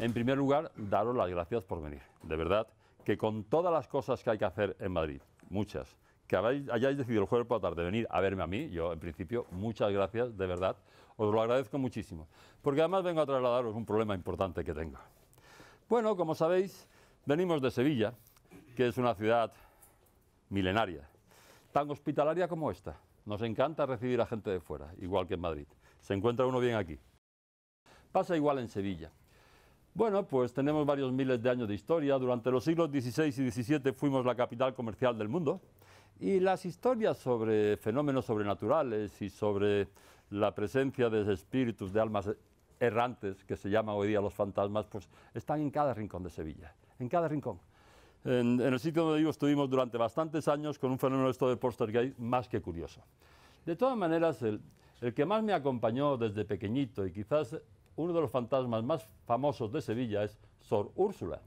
en primer lugar, daros las gracias por venir. De verdad, que con todas las cosas que hay que hacer en Madrid, muchas, que hayáis decidido el jueves por la tarde venir a verme a mí, yo en principio, muchas gracias, de verdad, os lo agradezco muchísimo. Porque además vengo a trasladaros un problema importante que tengo. Bueno, como sabéis, venimos de Sevilla, que es una ciudad milenaria, tan hospitalaria como esta. Nos encanta recibir a gente de fuera, igual que en Madrid. Se encuentra uno bien aquí. Pasa igual en Sevilla. Bueno, pues tenemos varios miles de años de historia. Durante los siglos XVI y XVII fuimos la capital comercial del mundo. Y las historias sobre fenómenos sobrenaturales y sobre la presencia de espíritus, de almas errantes, que se llaman hoy día los fantasmas, pues están en cada rincón de Sevilla, en cada rincón. En el sitio donde vivo estuvimos durante bastantes años con un fenómeno esto de poltergeist más que curioso. De todas maneras, el que más me acompañó desde pequeñito y quizás uno de los fantasmas más famosos de Sevilla es Sor Úrsula.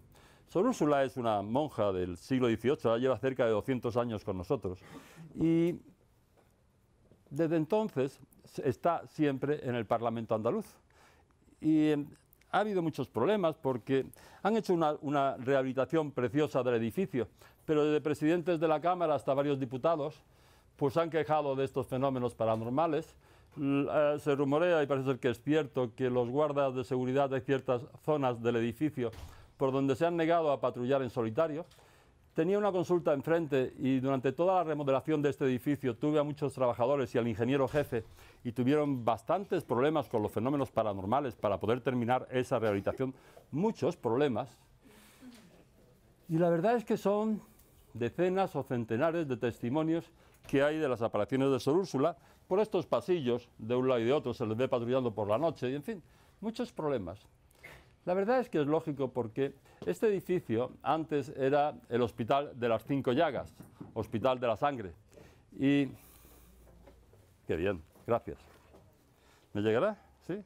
Sor Úrsula es una monja del siglo XVIII, lleva cerca de 200 años con nosotros y desde entonces está siempre en el Parlamento andaluz. Y ha habido muchos problemas porque han hecho una rehabilitación preciosa del edificio, pero desde presidentes de la Cámara hasta varios diputados pues han quejado de estos fenómenos paranormales. Se rumorea, y parece ser que es cierto, que los guardas de seguridad de ciertas zonas del edificio por donde se han negado a patrullar en solitario. Tenía una consulta enfrente y durante toda la remodelación de este edificio tuve a muchos trabajadores y al ingeniero jefe y tuvieron bastantes problemas con los fenómenos paranormales para poder terminar esa rehabilitación. Muchos problemas. Y la verdad es que son decenas o centenares de testimonios que hay de las apariciones de Sor Úrsula por estos pasillos, de un lado y de otro, se les ve patrullando por la noche y en fin, muchos problemas. La verdad es que es lógico porque este edificio antes era el Hospital de las Cinco Llagas, Hospital de la Sangre. Y... qué bien, gracias. ¿Me llegará? ¿Sí?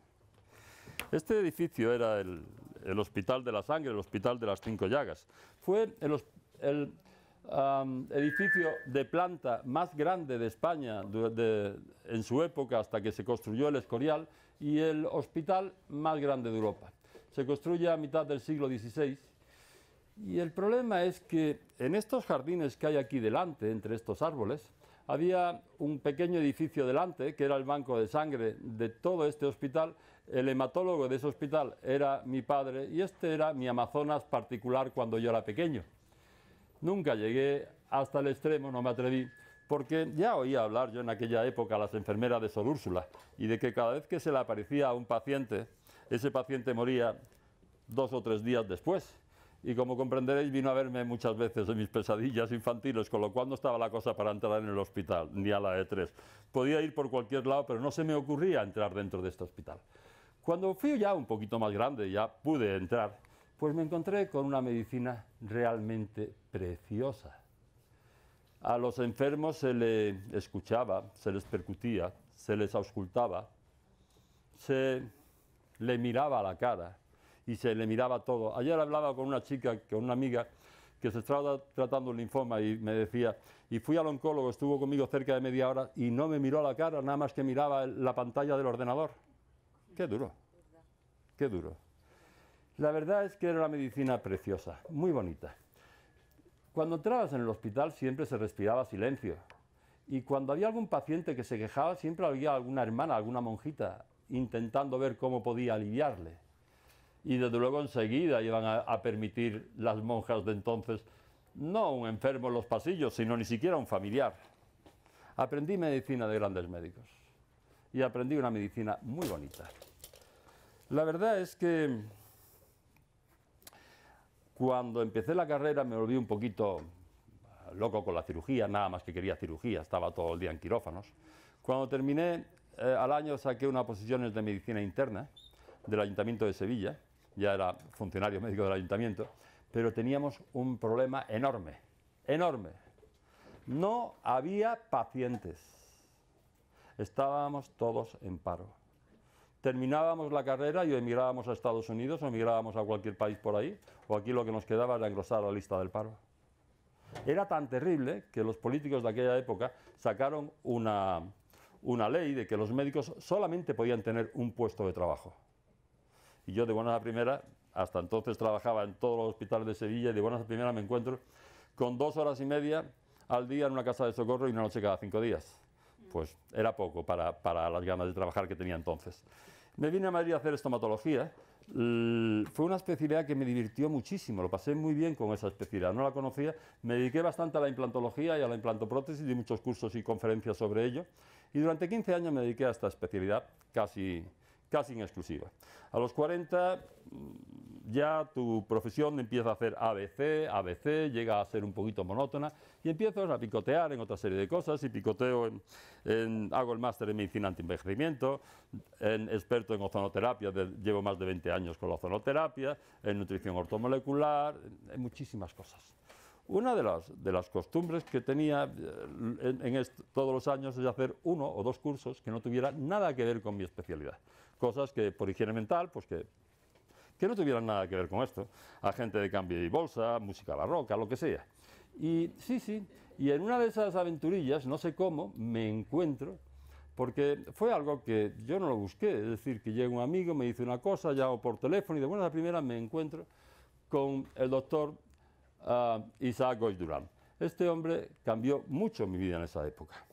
Este edificio era el Hospital de la Sangre, el Hospital de las Cinco Llagas. Fue el edificio de planta más grande de España en su época hasta que se construyó el Escorial y el hospital más grande de Europa. Se construye a mitad del siglo XVI y el problema es que en estos jardines que hay aquí delante, entre estos árboles, había un pequeño edificio delante que era el banco de sangre de todo este hospital. El hematólogo de ese hospital era mi padre y este era mi Amazonas particular cuando yo era pequeño. Nunca llegué hasta el extremo, no me atreví, porque ya oía hablar yo en aquella época a las enfermeras de Sor Úrsula y de que cada vez que se le aparecía a un paciente, ese paciente moría 2 o 3 días después. Y como comprenderéis, vino a verme muchas veces en mis pesadillas infantiles, con lo cual no estaba la cosa para entrar en el hospital, ni a la E3. Podía ir por cualquier lado, pero no se me ocurría entrar dentro de este hospital. Cuando fui ya un poquito más grande, ya pude entrar, pues me encontré con una medicina realmente preciosa. A los enfermos se les escuchaba, se les percutía, se les auscultaba, se le miraba a la cara y se le miraba todo. Ayer hablaba con una chica, con una amiga, que se estaba tratando un linfoma y me decía, y fui al oncólogo, estuvo conmigo cerca de media hora y no me miró a la cara, nada más que miraba la pantalla del ordenador. Qué duro, qué duro. La verdad es que era una medicina preciosa, muy bonita. Cuando entrabas en el hospital siempre se respiraba silencio. Y cuando había algún paciente que se quejaba, siempre había alguna hermana, alguna monjita, intentando ver cómo podía aliviarle. Y desde luego enseguida iban a permitir las monjas de entonces, no un enfermo en los pasillos, sino ni siquiera un familiar. Aprendí medicina de grandes médicos. Y aprendí una medicina muy bonita. La verdad es que cuando empecé la carrera me volví un poquito loco con la cirugía, nada más que quería cirugía, estaba todo el día en quirófanos. Cuando terminé, al año saqué unas posiciones de medicina interna del Ayuntamiento de Sevilla, ya era funcionario médico del Ayuntamiento, pero teníamos un problema enorme, enorme. No había pacientes, estábamos todos en paro. Terminábamos la carrera y emigrábamos a Estados Unidos o emigrábamos a cualquier país por ahí, o aquí lo que nos quedaba era engrosar la lista del paro. Era tan terrible que los políticos de aquella época sacaron una ley de que los médicos solamente podían tener un puesto de trabajo. Y yo de buena a primera hasta entonces trabajaba en todos los hospitales de Sevilla y de buenas a primeras me encuentro con 2 horas y media al día en una casa de socorro y una noche cada 5 días. Pues era poco para las ganas de trabajar que tenía entonces. Me vine a Madrid a hacer estomatología. Fue una especialidad que me divirtió muchísimo, lo pasé muy bien con esa especialidad, no la conocía, me dediqué bastante a la implantología y a la implantoprótesis, di muchos cursos y conferencias sobre ello, y durante 15 años me dediqué a esta especialidad casi en exclusiva. A los 40 ya tu profesión empieza a hacer ABC, llega a ser un poquito monótona y empiezas a picotear en otra serie de cosas y picoteo hago el máster en medicina anti-envejecimiento, experto en ozonoterapia, llevo más de 20 años con la ozonoterapia, en nutrición ortomolecular, en muchísimas cosas. Una de las costumbres que tenía todos los años es hacer 1 o 2 cursos que no tuvieran nada que ver con mi especialidad. Cosas que por higiene mental, pues que no tuvieran nada que ver con esto. Agente de cambio y bolsa, música barroca, lo que sea. Y sí, y en una de esas aventurillas, no sé cómo, me encuentro, porque fue algo que yo no lo busqué, es decir, que llega un amigo, me dice una cosa, llamo por teléfono y de buenas a primeras me encuentro con el doctor Isaac Goix Durán. Este hombre cambió mucho mi vida en esa época.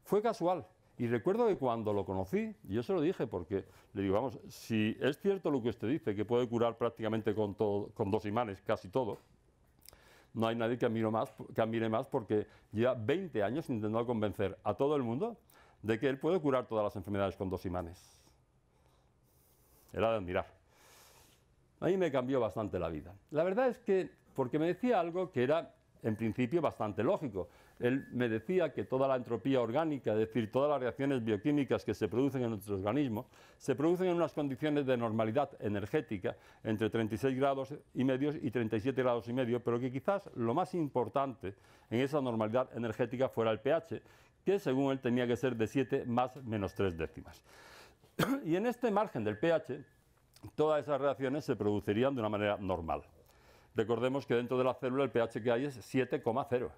Fue casual. Y recuerdo que cuando lo conocí, y yo se lo dije porque le digo, vamos, si es cierto lo que usted dice, que puede curar prácticamente con 2 imanes, casi todo, no hay nadie que admire más porque lleva 20 años intentando convencer a todo el mundo de que él puede curar todas las enfermedades con 2 imanes. Era de admirar. A mí me cambió bastante la vida. La verdad es que, porque me decía algo que era, en principio, bastante lógico. Él me decía que toda la entropía orgánica, es decir, todas las reacciones bioquímicas que se producen en nuestro organismo, se producen en unas condiciones de normalidad energética entre 36 grados y medios y 37 grados y medio, pero que quizás lo más importante en esa normalidad energética fuera el pH, que según él tenía que ser de 7 más menos 3 décimas. Y en este margen del pH, todas esas reacciones se producirían de una manera normal. Recordemos que dentro de la célula el pH que hay es 7,0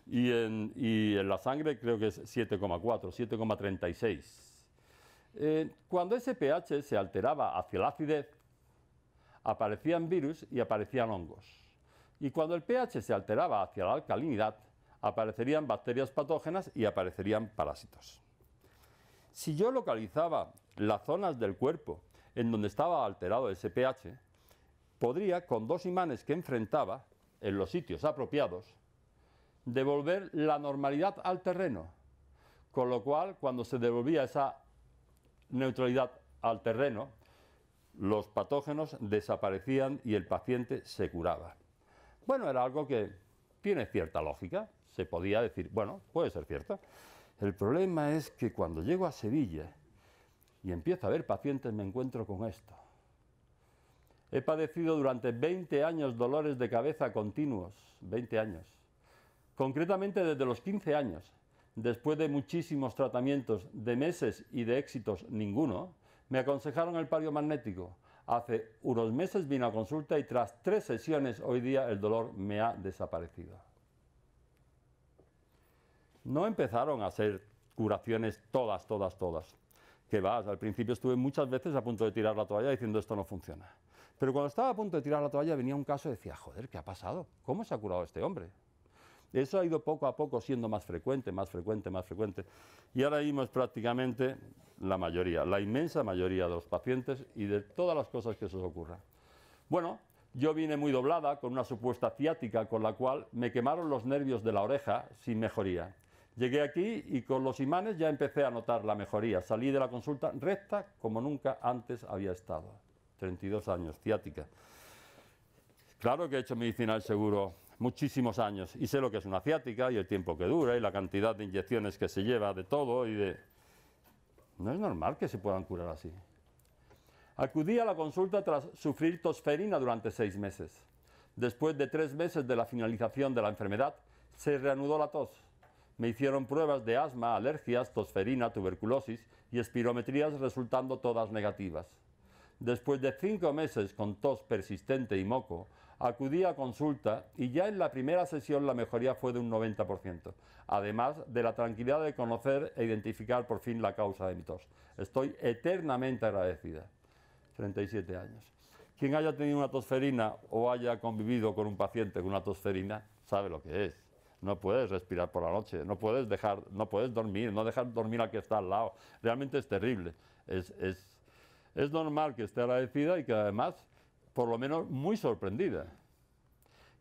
y en la sangre creo que es 7,4, 7,36. Cuando ese pH se alteraba hacia la acidez, aparecían virus y aparecían hongos. Y cuando el pH se alteraba hacia la alcalinidad, aparecerían bacterias patógenas y aparecerían parásitos. Si yo localizaba las zonas del cuerpo en donde estaba alterado ese pH, podría, con 2 imanes que enfrentaba en los sitios apropiados, devolver la normalidad al terreno, con lo cual, cuando se devolvía esa neutralidad al terreno, los patógenos desaparecían y el paciente se curaba. Bueno, era algo que tiene cierta lógica, se podía decir, bueno, puede ser cierto. El problema es que cuando llego a Sevilla y empiezo a ver pacientes, me encuentro con esto. He padecido durante 20 años dolores de cabeza continuos, 20 años. Concretamente desde los 15 años, después de muchísimos tratamientos de meses y de éxitos ninguno, me aconsejaron el pario magnético. Hace unos meses vine a consulta y tras 3 sesiones hoy día el dolor me ha desaparecido. No empezaron a ser curaciones todas. Que vas, al principio estuve muchas veces a punto de tirar la toalla diciendo esto no funciona. Pero cuando estaba a punto de tirar la toalla venía un caso y decía, joder, ¿qué ha pasado? ¿Cómo se ha curado este hombre? Eso ha ido poco a poco siendo más frecuente. Y ahora mismo es prácticamente la mayoría, la inmensa mayoría de los pacientes y de todas las cosas que se os ocurran. Bueno, yo vine muy doblada con una supuesta ciática con la cual me quemaron los nervios de la oreja sin mejoría. Llegué aquí y con los imanes ya empecé a notar la mejoría. Salí de la consulta recta como nunca antes había estado. 32 años, ciática. Claro que he hecho medicina del seguro muchísimos años y sé lo que es una ciática y el tiempo que dura y la cantidad de inyecciones que se lleva de todo y de... No es normal que se puedan curar así. Acudí a la consulta tras sufrir tosferina durante 6 meses. Después de 3 meses de la finalización de la enfermedad, se reanudó la tos. Me hicieron pruebas de asma, alergias, tosferina, tuberculosis y espirometrías resultando todas negativas. Después de 5 meses con tos persistente y moco, acudí a consulta y ya en la primera sesión la mejoría fue de un 90%, además de la tranquilidad de conocer e identificar por fin la causa de mi tos. Estoy eternamente agradecida. 37 años. Quien haya tenido una tosferina o haya convivido con un paciente con una tosferina sabe lo que es. No puedes respirar por la noche, no puedes dormir, no dejar dormir al que está al lado. Realmente es terrible. Es normal que esté agradecida y que además, por lo menos, muy sorprendida.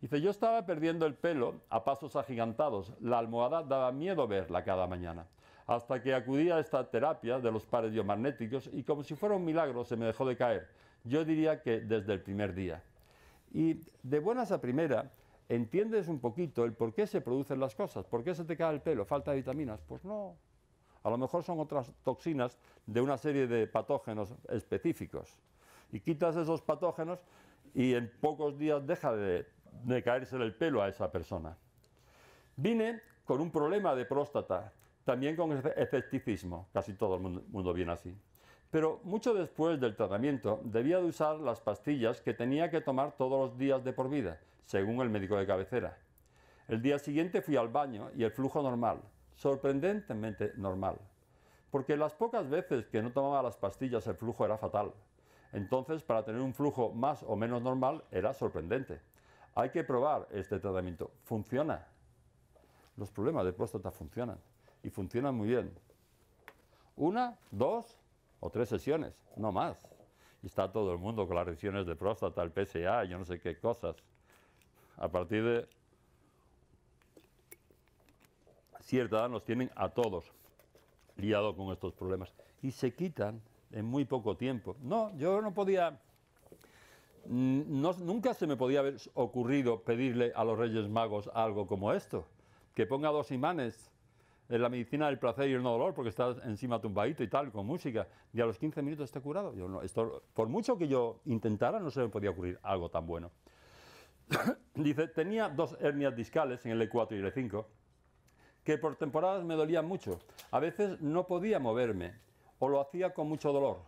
Dice, yo estaba perdiendo el pelo a pasos agigantados. La almohada daba miedo verla cada mañana. Hasta que acudí a esta terapia de los pares biomagnéticos y como si fuera un milagro se me dejó de caer. Yo diría que desde el primer día. Y de buenas a primera entiendes un poquito el por qué se producen las cosas. ¿Por qué se te cae el pelo? ¿Falta de vitaminas? Pues no. A lo mejor son otras toxinas de una serie de patógenos específicos. Y quitas esos patógenos y en pocos días deja de caerse el pelo a esa persona. Vine con un problema de próstata, también con escepticismo, casi todo el mundo viene así. Pero mucho después del tratamiento debía de usar las pastillas que tenía que tomar todos los días de por vida, según el médico de cabecera. El día siguiente fui al baño y el flujo normal, sorprendentemente normal, porque las pocas veces que no tomaba las pastillas el flujo era fatal. Entonces, para tener un flujo más o menos normal era sorprendente. Hay que probar este tratamiento. Funciona. Los problemas de próstata funcionan. Y funcionan muy bien. 1, 2 o 3 sesiones, no más. Y está todo el mundo con las lesiones de próstata, el PSA, yo no sé qué cosas. A partir de cierta edad nos tienen a todos liados con estos problemas. Y se quitan en muy poco tiempo. No, yo no podía... nunca se me podía haber ocurrido pedirle a los Reyes Magos algo como esto, que ponga 2 imanes en la medicina del placer y el no dolor, porque está encima tumbadito y tal, con música, y a los 15 minutos está curado. Yo no, esto, por mucho que yo intentara, no se me podía ocurrir algo tan bueno. Dice, tenía 2 hernias discales en el E4 y el E5, que por temporadas me dolían mucho. A veces no podía moverme, o lo hacía con mucho dolor.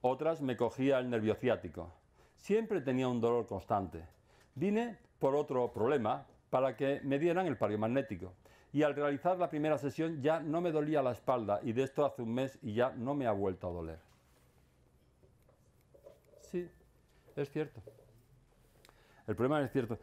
Otras me cogía el nervio ciático. Siempre tenía un dolor constante. Vine por otro problema para que me dieran el pario magnético. Y al realizar la primera sesión ya no me dolía la espalda y de esto hace un mes y ya no me ha vuelto a doler. Sí, es cierto. El problema es cierto.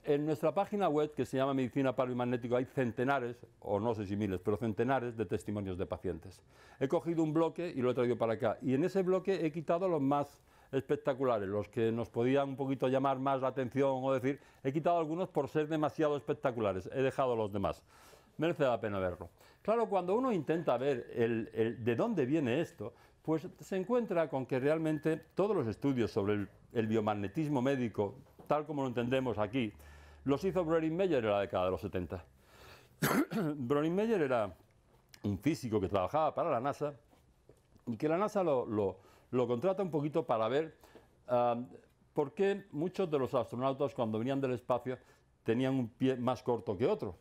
En nuestra página web, que se llama Medicina Pario y Magnético, hay centenares, o no sé si miles, pero centenares de testimonios de pacientes. He cogido un bloque y lo he traído para acá. Y en ese bloque he quitado los más espectaculares, los que nos podían un poquito llamar más la atención o decir, he quitado algunos por ser demasiado espectaculares, he dejado los demás. Merece la pena verlo. Claro, cuando uno intenta ver de dónde viene esto, pues se encuentra con que realmente todos los estudios sobre el biomagnetismo médico, tal como lo entendemos aquí, los hizo Brøning-Meyer en la década de los 70. Brøning-Meyer era un físico que trabajaba para la NASA y que la NASA lo contrata un poquito para ver por qué muchos de los astronautas cuando venían del espacio tenían un pie más corto que otro.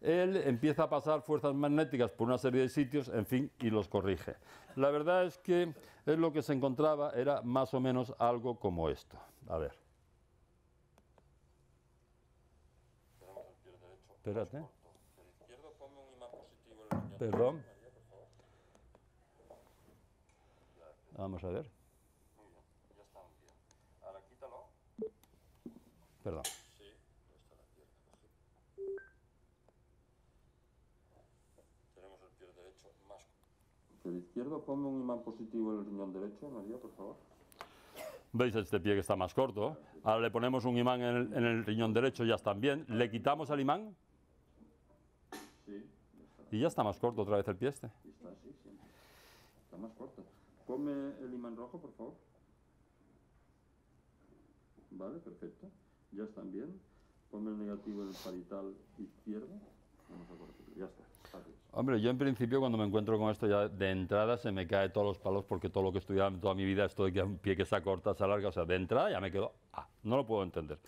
Él empieza a pasar fuerzas magnéticas por una serie de sitios, en fin, y los corrige. La verdad es que lo que se encontraba era más o menos algo como esto. A ver. Espérate. Perdón. Vamos a ver. Muy bien, ya está muy bien. Ahora quítalo. Perdón. Sí, está la pierna. Tenemos el pie derecho más. El izquierdo, ponme un imán positivo en el riñón derecho, María, por favor. ¿Veis este pie que está más corto? Ahora le ponemos un imán en el riñón derecho, ya están bien. ¿Le quitamos el imán? Sí. Y ya está más corto otra vez el pie este. Está así, sí. Está más corto. Ponme el imán rojo, por favor. Vale, perfecto. Ya están bien. Ponme el negativo en el parietal izquierdo. Vamos a corregirlo. Ya está. Fácil. Hombre, yo en principio cuando me encuentro con esto ya de entrada se me cae todos los palos porque todo lo que he estudiado toda mi vida esto de que un pie que se acorta, se alarga, o sea, de entrada ya me quedo, no lo puedo entender.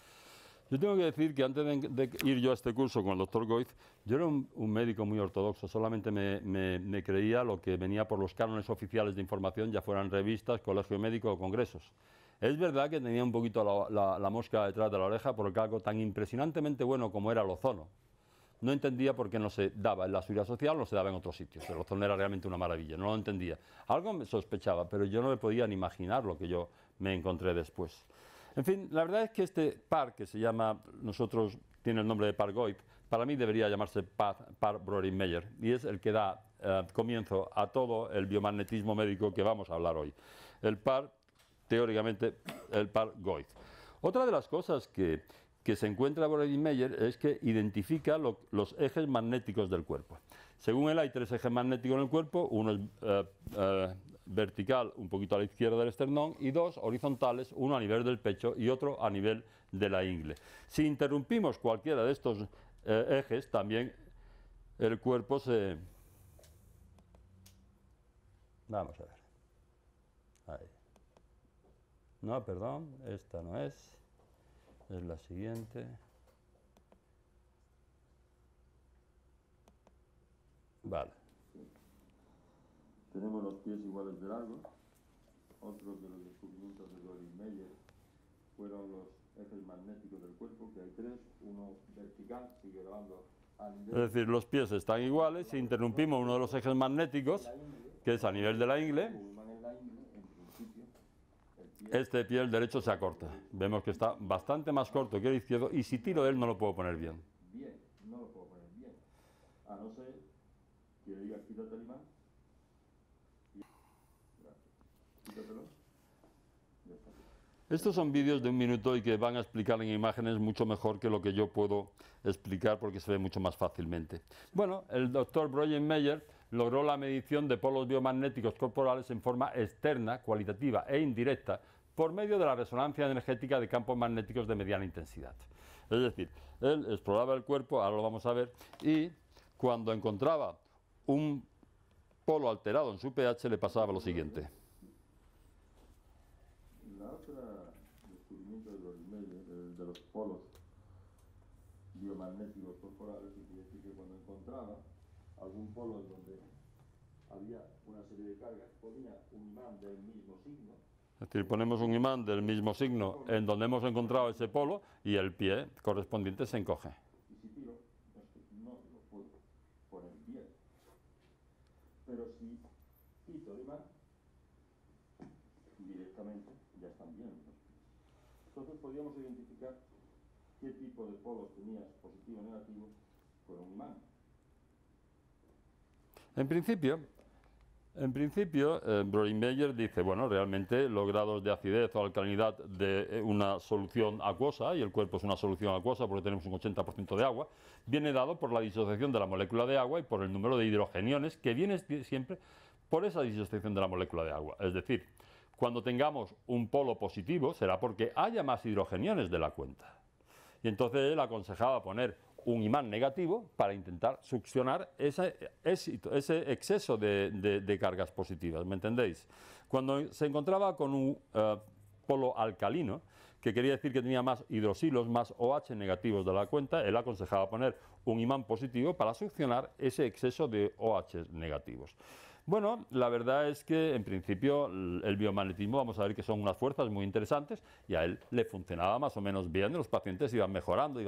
Yo tengo que decir que antes de ir yo a este curso con el doctor Goiz, yo era un médico muy ortodoxo, solamente me creía lo que venía por los cánones oficiales de información, ya fueran revistas, colegio médico o congresos. Es verdad que tenía un poquito la mosca detrás de la oreja por algo tan impresionantemente bueno como era el ozono. no entendía por qué no se daba en la seguridad social, no se daba en otros sitios. El ozón era realmente una maravilla, no lo entendía. Algo me sospechaba, pero yo no me podía ni imaginar lo que yo me encontré después. En fin, la verdad es que este par, que se llama, nosotros tiene el nombre de par Goip, para mí debería llamarse par Breuer-Meyer, y es el que da comienzo a todo el biomagnetismo médico que vamos a hablar hoy. El par, teóricamente, el par Goip. Otra de las cosas que se encuentra Breuer-Meyer es que identifica los ejes magnéticos del cuerpo. Según él, hay 3 ejes magnéticos en el cuerpo, uno es vertical, un poquito a la izquierda del esternón, y 2 horizontales, uno a nivel del pecho y otro a nivel de la ingle. Si interrumpimos cualquiera de estos ejes, también el cuerpo se... Vamos a ver. Ahí. No, perdón, esta no es. Es la siguiente. Vale. Tenemos los pies iguales de largo. Otros de los descubrimientos de Breuer-Meyer fueron los ejes magnéticos del cuerpo, que hay 3, uno vertical, sigue grabando a nivel... Es decir, los pies están iguales, si interrumpimos uno de los ejes magnéticos, que es a nivel de la ingle, este pie, el derecho, se acorta. Vemos que está bastante más corto que el izquierdo, y si tiro de él no lo puedo poner bien. Bien, no lo puedo poner bien. A no ser que diga quítate el imán. Quítatelo. Ya está. Estos son vídeos de 1 minuto y que van a explicar en imágenes mucho mejor que lo que yo puedo explicar porque se ve mucho más fácilmente. Bueno, el doctor Breuer-Meyer logró la medición de polos biomagnéticos corporales en forma externa, cualitativa e indirecta por medio de la resonancia energética de campos magnéticos de mediana intensidad. Es decir, él exploraba el cuerpo, ahora lo vamos a ver, y cuando encontraba un polo alterado en su pH le pasaba lo siguiente. La otra descubrimiento de Breuer-Meyer, de los polos biomagnéticos corporales, quiere decir que cuando encontraba algún polo en donde había una serie de cargas, ponía un imán del mismo signo. Es decir, ponemos un imán del mismo signo en donde hemos encontrado ese polo y el pie correspondiente se encoge. Y si tiro, no lo puedo poner bien. Pero si quito el imán, directamente ya están bien los pies. Entonces podríamos identificar qué tipo de polos tenías, positivo o negativo, con un imán. En principio, Breuer-Meyer dice, bueno, realmente los grados de acidez o alcalinidad de una solución acuosa, y el cuerpo es una solución acuosa porque tenemos un 80% de agua, viene dado por la disociación de la molécula de agua y por el número de hidrogeniones que viene siempre por esa disociación de la molécula de agua. Es decir, cuando tengamos un polo positivo será porque haya más hidrogeniones de la cuenta. Y entonces él aconsejaba poner un imán negativo para intentar succionar ese exceso de cargas positivas, ¿me entendéis? Cuando se encontraba con un polo alcalino, que quería decir que tenía más hidrosilos, más OH negativos de la cuenta, él aconsejaba poner un imán positivo para succionar ese exceso de OH negativos. Bueno, la verdad es que en principio el biomagnetismo, vamos a ver que son unas fuerzas muy interesantes y a él le funcionaba más o menos bien, los pacientes iban mejorando y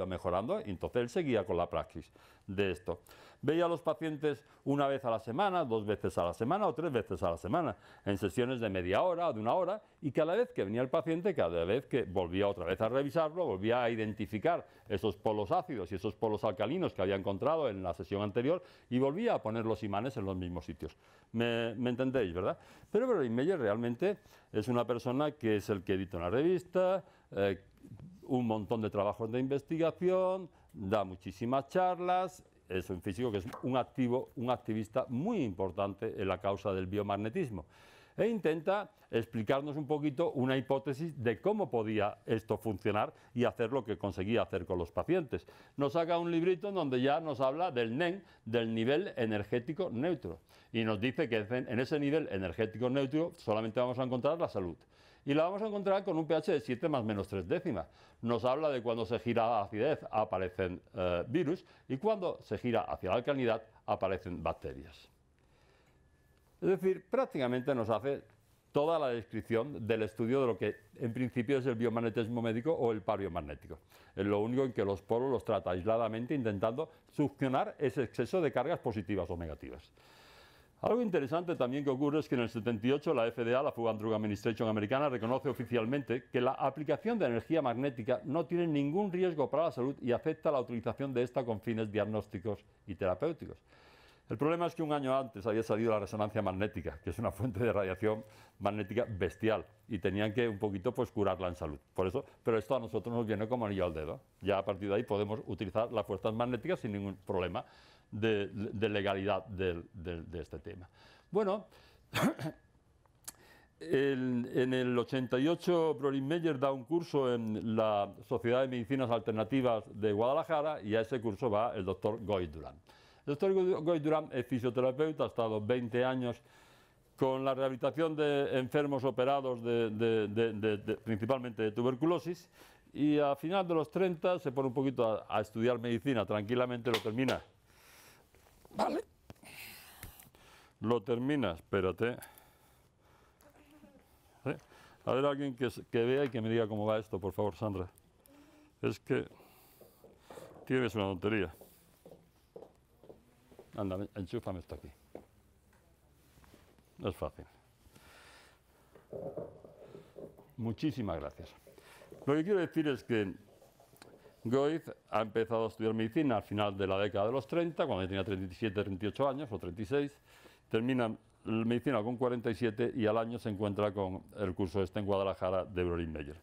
entonces él seguía con la praxis de esto. Veía a los pacientes una vez a la semana, 2 veces a la semana o 3 veces a la semana, en sesiones de media hora o de 1 hora, y cada vez que venía el paciente, cada vez que volvía otra vez a revisarlo, volvía a identificar esos polos ácidos y esos polos alcalinos que había encontrado en la sesión anterior y volvía a poner los imanes en los mismos sitios. ¿Me entendéis, verdad? Pero Breuer-Meyer realmente es una persona que es el que edita una revista, un montón de trabajos de investigación, da muchísimas charlas, es un físico que es un activista muy importante en la causa del biomagnetismo. E intenta explicarnos un poquito una hipótesis de cómo podía esto funcionar y hacer lo que conseguía hacer con los pacientes. Nos saca un librito en donde ya nos habla del NEN, del nivel energético neutro, y nos dice que en ese nivel energético neutro solamente vamos a encontrar la salud. Y la vamos a encontrar con un pH de 7 más menos 3 décimas. Nos habla de cuando se gira a acidez aparecen virus y cuando se gira hacia la alcalinidad aparecen bacterias. Es decir, prácticamente nos hace toda la descripción del estudio de lo que en principio es el biomagnetismo médico o el par biomagnético. Es lo único en que los polos los trata aisladamente, intentando succionar ese exceso de cargas positivas o negativas. Algo interesante también que ocurre es que en el 78 la FDA, la Food and Drug Administration americana, reconoce oficialmente que la aplicación de energía magnética no tiene ningún riesgo para la salud y acepta la utilización de esta con fines diagnósticos y terapéuticos. El problema es que un año antes había salido la resonancia magnética, que es una fuente de radiación magnética bestial, y tenían que un poquito pues curarla en salud. Por eso, pero esto a nosotros nos viene como anillo al dedo. Ya a partir de ahí podemos utilizar las fuerzas magnéticas sin ningún problema de legalidad de este tema. Bueno, en el 88 Breuer-Meyer da un curso en la Sociedad de Medicinas Alternativas de Guadalajara y a ese curso va el doctor Goy Durán. El doctor Goy Durán es fisioterapeuta, ha estado 20 años con la rehabilitación de enfermos operados principalmente de tuberculosis, y a final de los 30 se pone un poquito a estudiar medicina tranquilamente, lo termina. Vale. Lo termina, espérate. A ver, alguien que vea y que me diga cómo va esto, por favor, Sandra. Es que tienes una tontería. Anda, enchúfame esto aquí. Es fácil. Muchísimas gracias. Lo que quiero decir es que Goiz ha empezado a estudiar medicina al final de la década de los 30, cuando ya tenía 37, 38 años o 36. Termina medicina con 47 y al año se encuentra con el curso en Guadalajara de Breuer-Meyer.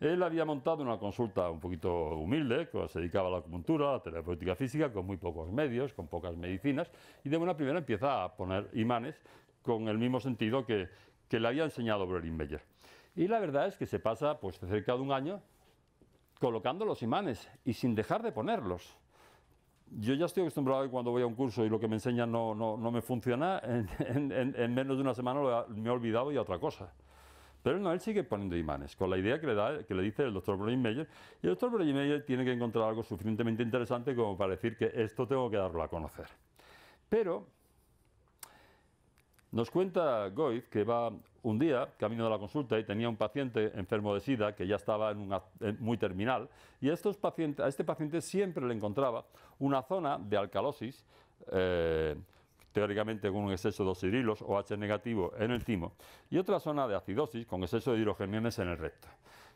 Él había montado una consulta un poquito humilde, que se dedicaba a la acupuntura, a la terapéutica física, con muy pocos medios, con pocas medicinas, y de buena primera empieza a poner imanes con el mismo sentido que le había enseñado Breuer-Meyer. Y la verdad es que se pasa pues cerca de un año colocando los imanes y sin dejar de ponerlos. Yo ya estoy acostumbrado a que cuando voy a un curso y lo que me enseñan no me funciona, en menos de una semana me he olvidado y a otra cosa. Pero no, él sigue poniendo imanes, con la idea que le dice el doctor Breuer-Meyer, y el doctor Breuer-Meyer tiene que encontrar algo suficientemente interesante como para decir que esto tengo que darlo a conocer. Pero nos cuenta Goiz que va un día, camino de la consulta, y tenía un paciente enfermo de SIDA que ya estaba muy terminal, y a este paciente siempre le encontraba una zona de alcalosis, teóricamente con un exceso de oxidrilos o H negativo en el timo, y otra zona de acidosis con exceso de hidrogeniones en el recto.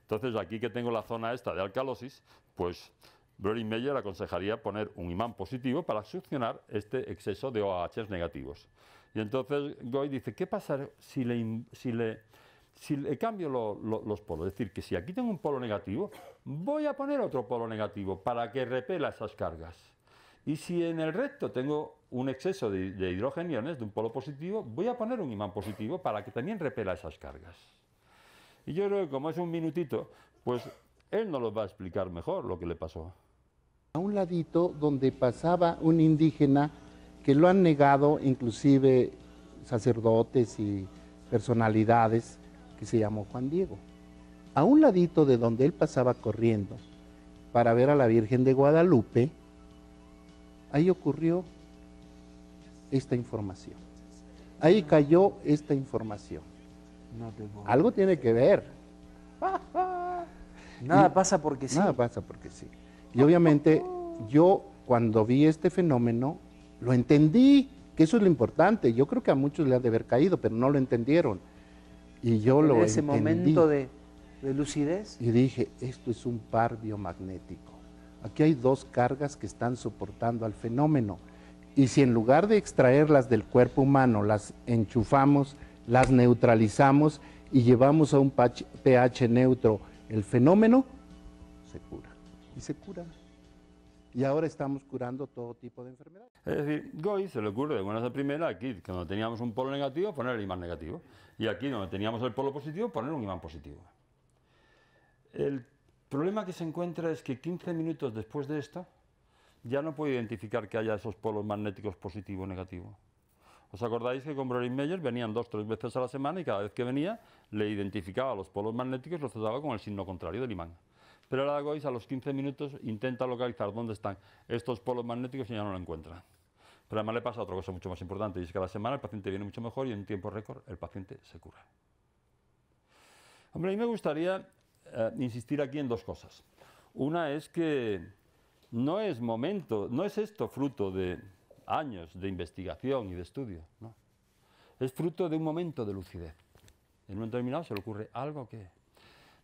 Entonces, aquí que tengo la zona esta de alcalosis, pues Breuer-Meyer aconsejaría poner un imán positivo para succionar este exceso de OH negativos. Y entonces Goy dice, ¿qué pasa si le cambio los polos? Es decir, que si aquí tengo un polo negativo, voy a poner otro polo negativo para que repela esas cargas. Y si en el recto tengo un exceso de hidrogeniones de un polo positivo, voy a poner un imán positivo para que también repela esas cargas. Y yo creo que como es un minutito, pues él nos lo va a explicar mejor lo que le pasó. A un ladito donde pasaba un indígena que lo han negado inclusive sacerdotes y personalidades, que se llamó Juan Diego. A un ladito de donde él pasaba corriendo para ver a la Virgen de Guadalupe, ahí ocurrió esta información. Ahí cayó esta información. Algo tiene que ver. Nada pasa porque sí. Nada pasa porque sí. Y obviamente yo cuando vi este fenómeno lo entendí, que eso es lo importante. Yo creo que a muchos le ha de haber caído, pero no lo entendieron. Y yo lo entendí. Ese momento de lucidez. Y dije, esto es un par biomagnético. Aquí hay dos cargas que están soportando al fenómeno. Y si en lugar de extraerlas del cuerpo humano, las enchufamos, las neutralizamos y llevamos a un pH neutro el fenómeno, se cura. Y se cura. Y ahora estamos curando todo tipo de enfermedades. Es decir, Goy se le ocurre de buenas a primera, aquí donde teníamos un polo negativo, poner el imán negativo. Y aquí donde teníamos el polo positivo, poner un imán positivo. El problema que se encuentra es que 15 minutos después de esto, ya no puede identificar que haya esos polos magnéticos positivo o negativo. ¿Os acordáis que con Breuer-Meyer venían 2 o 3 veces a la semana y cada vez que venía le identificaba los polos magnéticos y los trataba con el signo contrario del imán? Pero ahora Goiz a los 15 minutos intenta localizar dónde están estos polos magnéticos y ya no lo encuentra. Pero además le pasa otra cosa mucho más importante, y es que a la semana el paciente viene mucho mejor y en tiempo récord el paciente se cura. Hombre, a mí me gustaría insistir aquí en dos cosas. Una es que no es esto fruto de años de investigación y de estudio, no. Es fruto de un momento de lucidez. En un momento determinado se le ocurre algo que...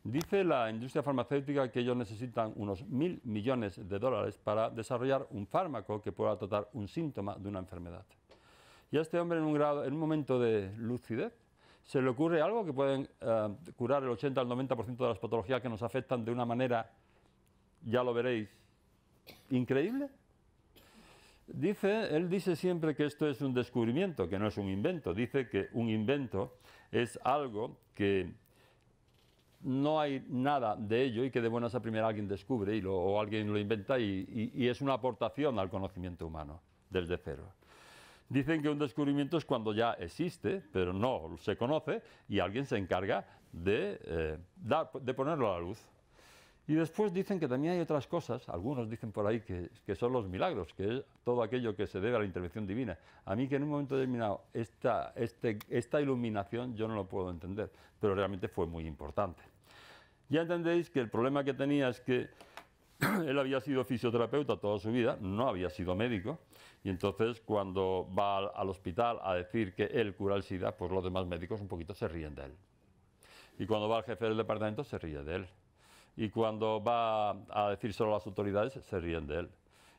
Dice la industria farmacéutica que ellos necesitan unos 1.000 millones de dólares para desarrollar un fármaco que pueda tratar un síntoma de una enfermedad. Y a este hombre en un momento de lucidez se le ocurre algo que pueden curar el 80 al 90% de las patologías que nos afectan de una manera, ya lo veréis, increíble. Él dice siempre que esto es un descubrimiento, que no es un invento. Dice que un invento es algo que no hay nada de ello y que de buenas a primeras alguien descubre o alguien lo inventa y es una aportación al conocimiento humano desde cero. Dicen que un descubrimiento es cuando ya existe, pero no se conoce y alguien se encarga de ponerlo a la luz. Y después dicen que también hay otras cosas, algunos dicen por ahí que son los milagros, que es todo aquello que se debe a la intervención divina. A mí que en un momento determinado esta iluminación yo no lo puedo entender, pero realmente fue muy importante. Ya entendéis que el problema que tenía es que él había sido fisioterapeuta toda su vida, no había sido médico, y entonces cuando va al hospital a decir que él cura el SIDA, pues los demás médicos un poquito se ríen de él. Y cuando va al jefe del departamento se ríe de él. Y cuando va a decir solo a las autoridades, se ríen de él.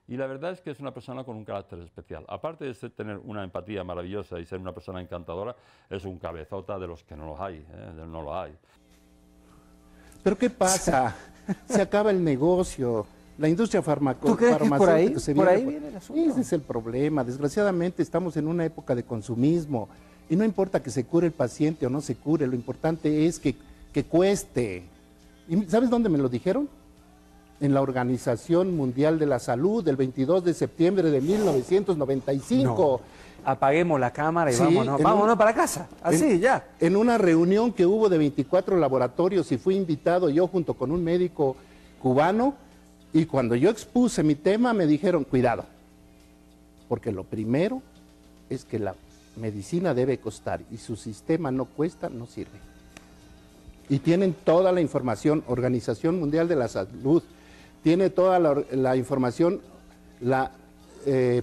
Y la verdad es que es una persona con un carácter especial. Aparte de tener una empatía maravillosa y ser una persona encantadora, es un cabezota de los que no los hay, no lo hay. ¿Pero qué pasa? Se acaba el negocio. La industria ¿Tú crees que por ahí viene el asunto? Ese es el problema. Desgraciadamente estamos en una época de consumismo. Y no importa que se cure el paciente o no se cure, lo importante es que cueste. ¿Y sabes dónde me lo dijeron? En la Organización Mundial de la Salud, el 22 de septiembre de 1995. No. Apaguemos la cámara y Sí, vámonos para casa. Así, ya. En una reunión que hubo de 24 laboratorios y fui invitado yo junto con un médico cubano, y cuando yo expuse mi tema me dijeron, cuidado, porque lo primero es que la medicina debe costar y su sistema no cuesta, no sirve. Y tienen toda la información, Organización Mundial de la Salud, tiene toda la información, la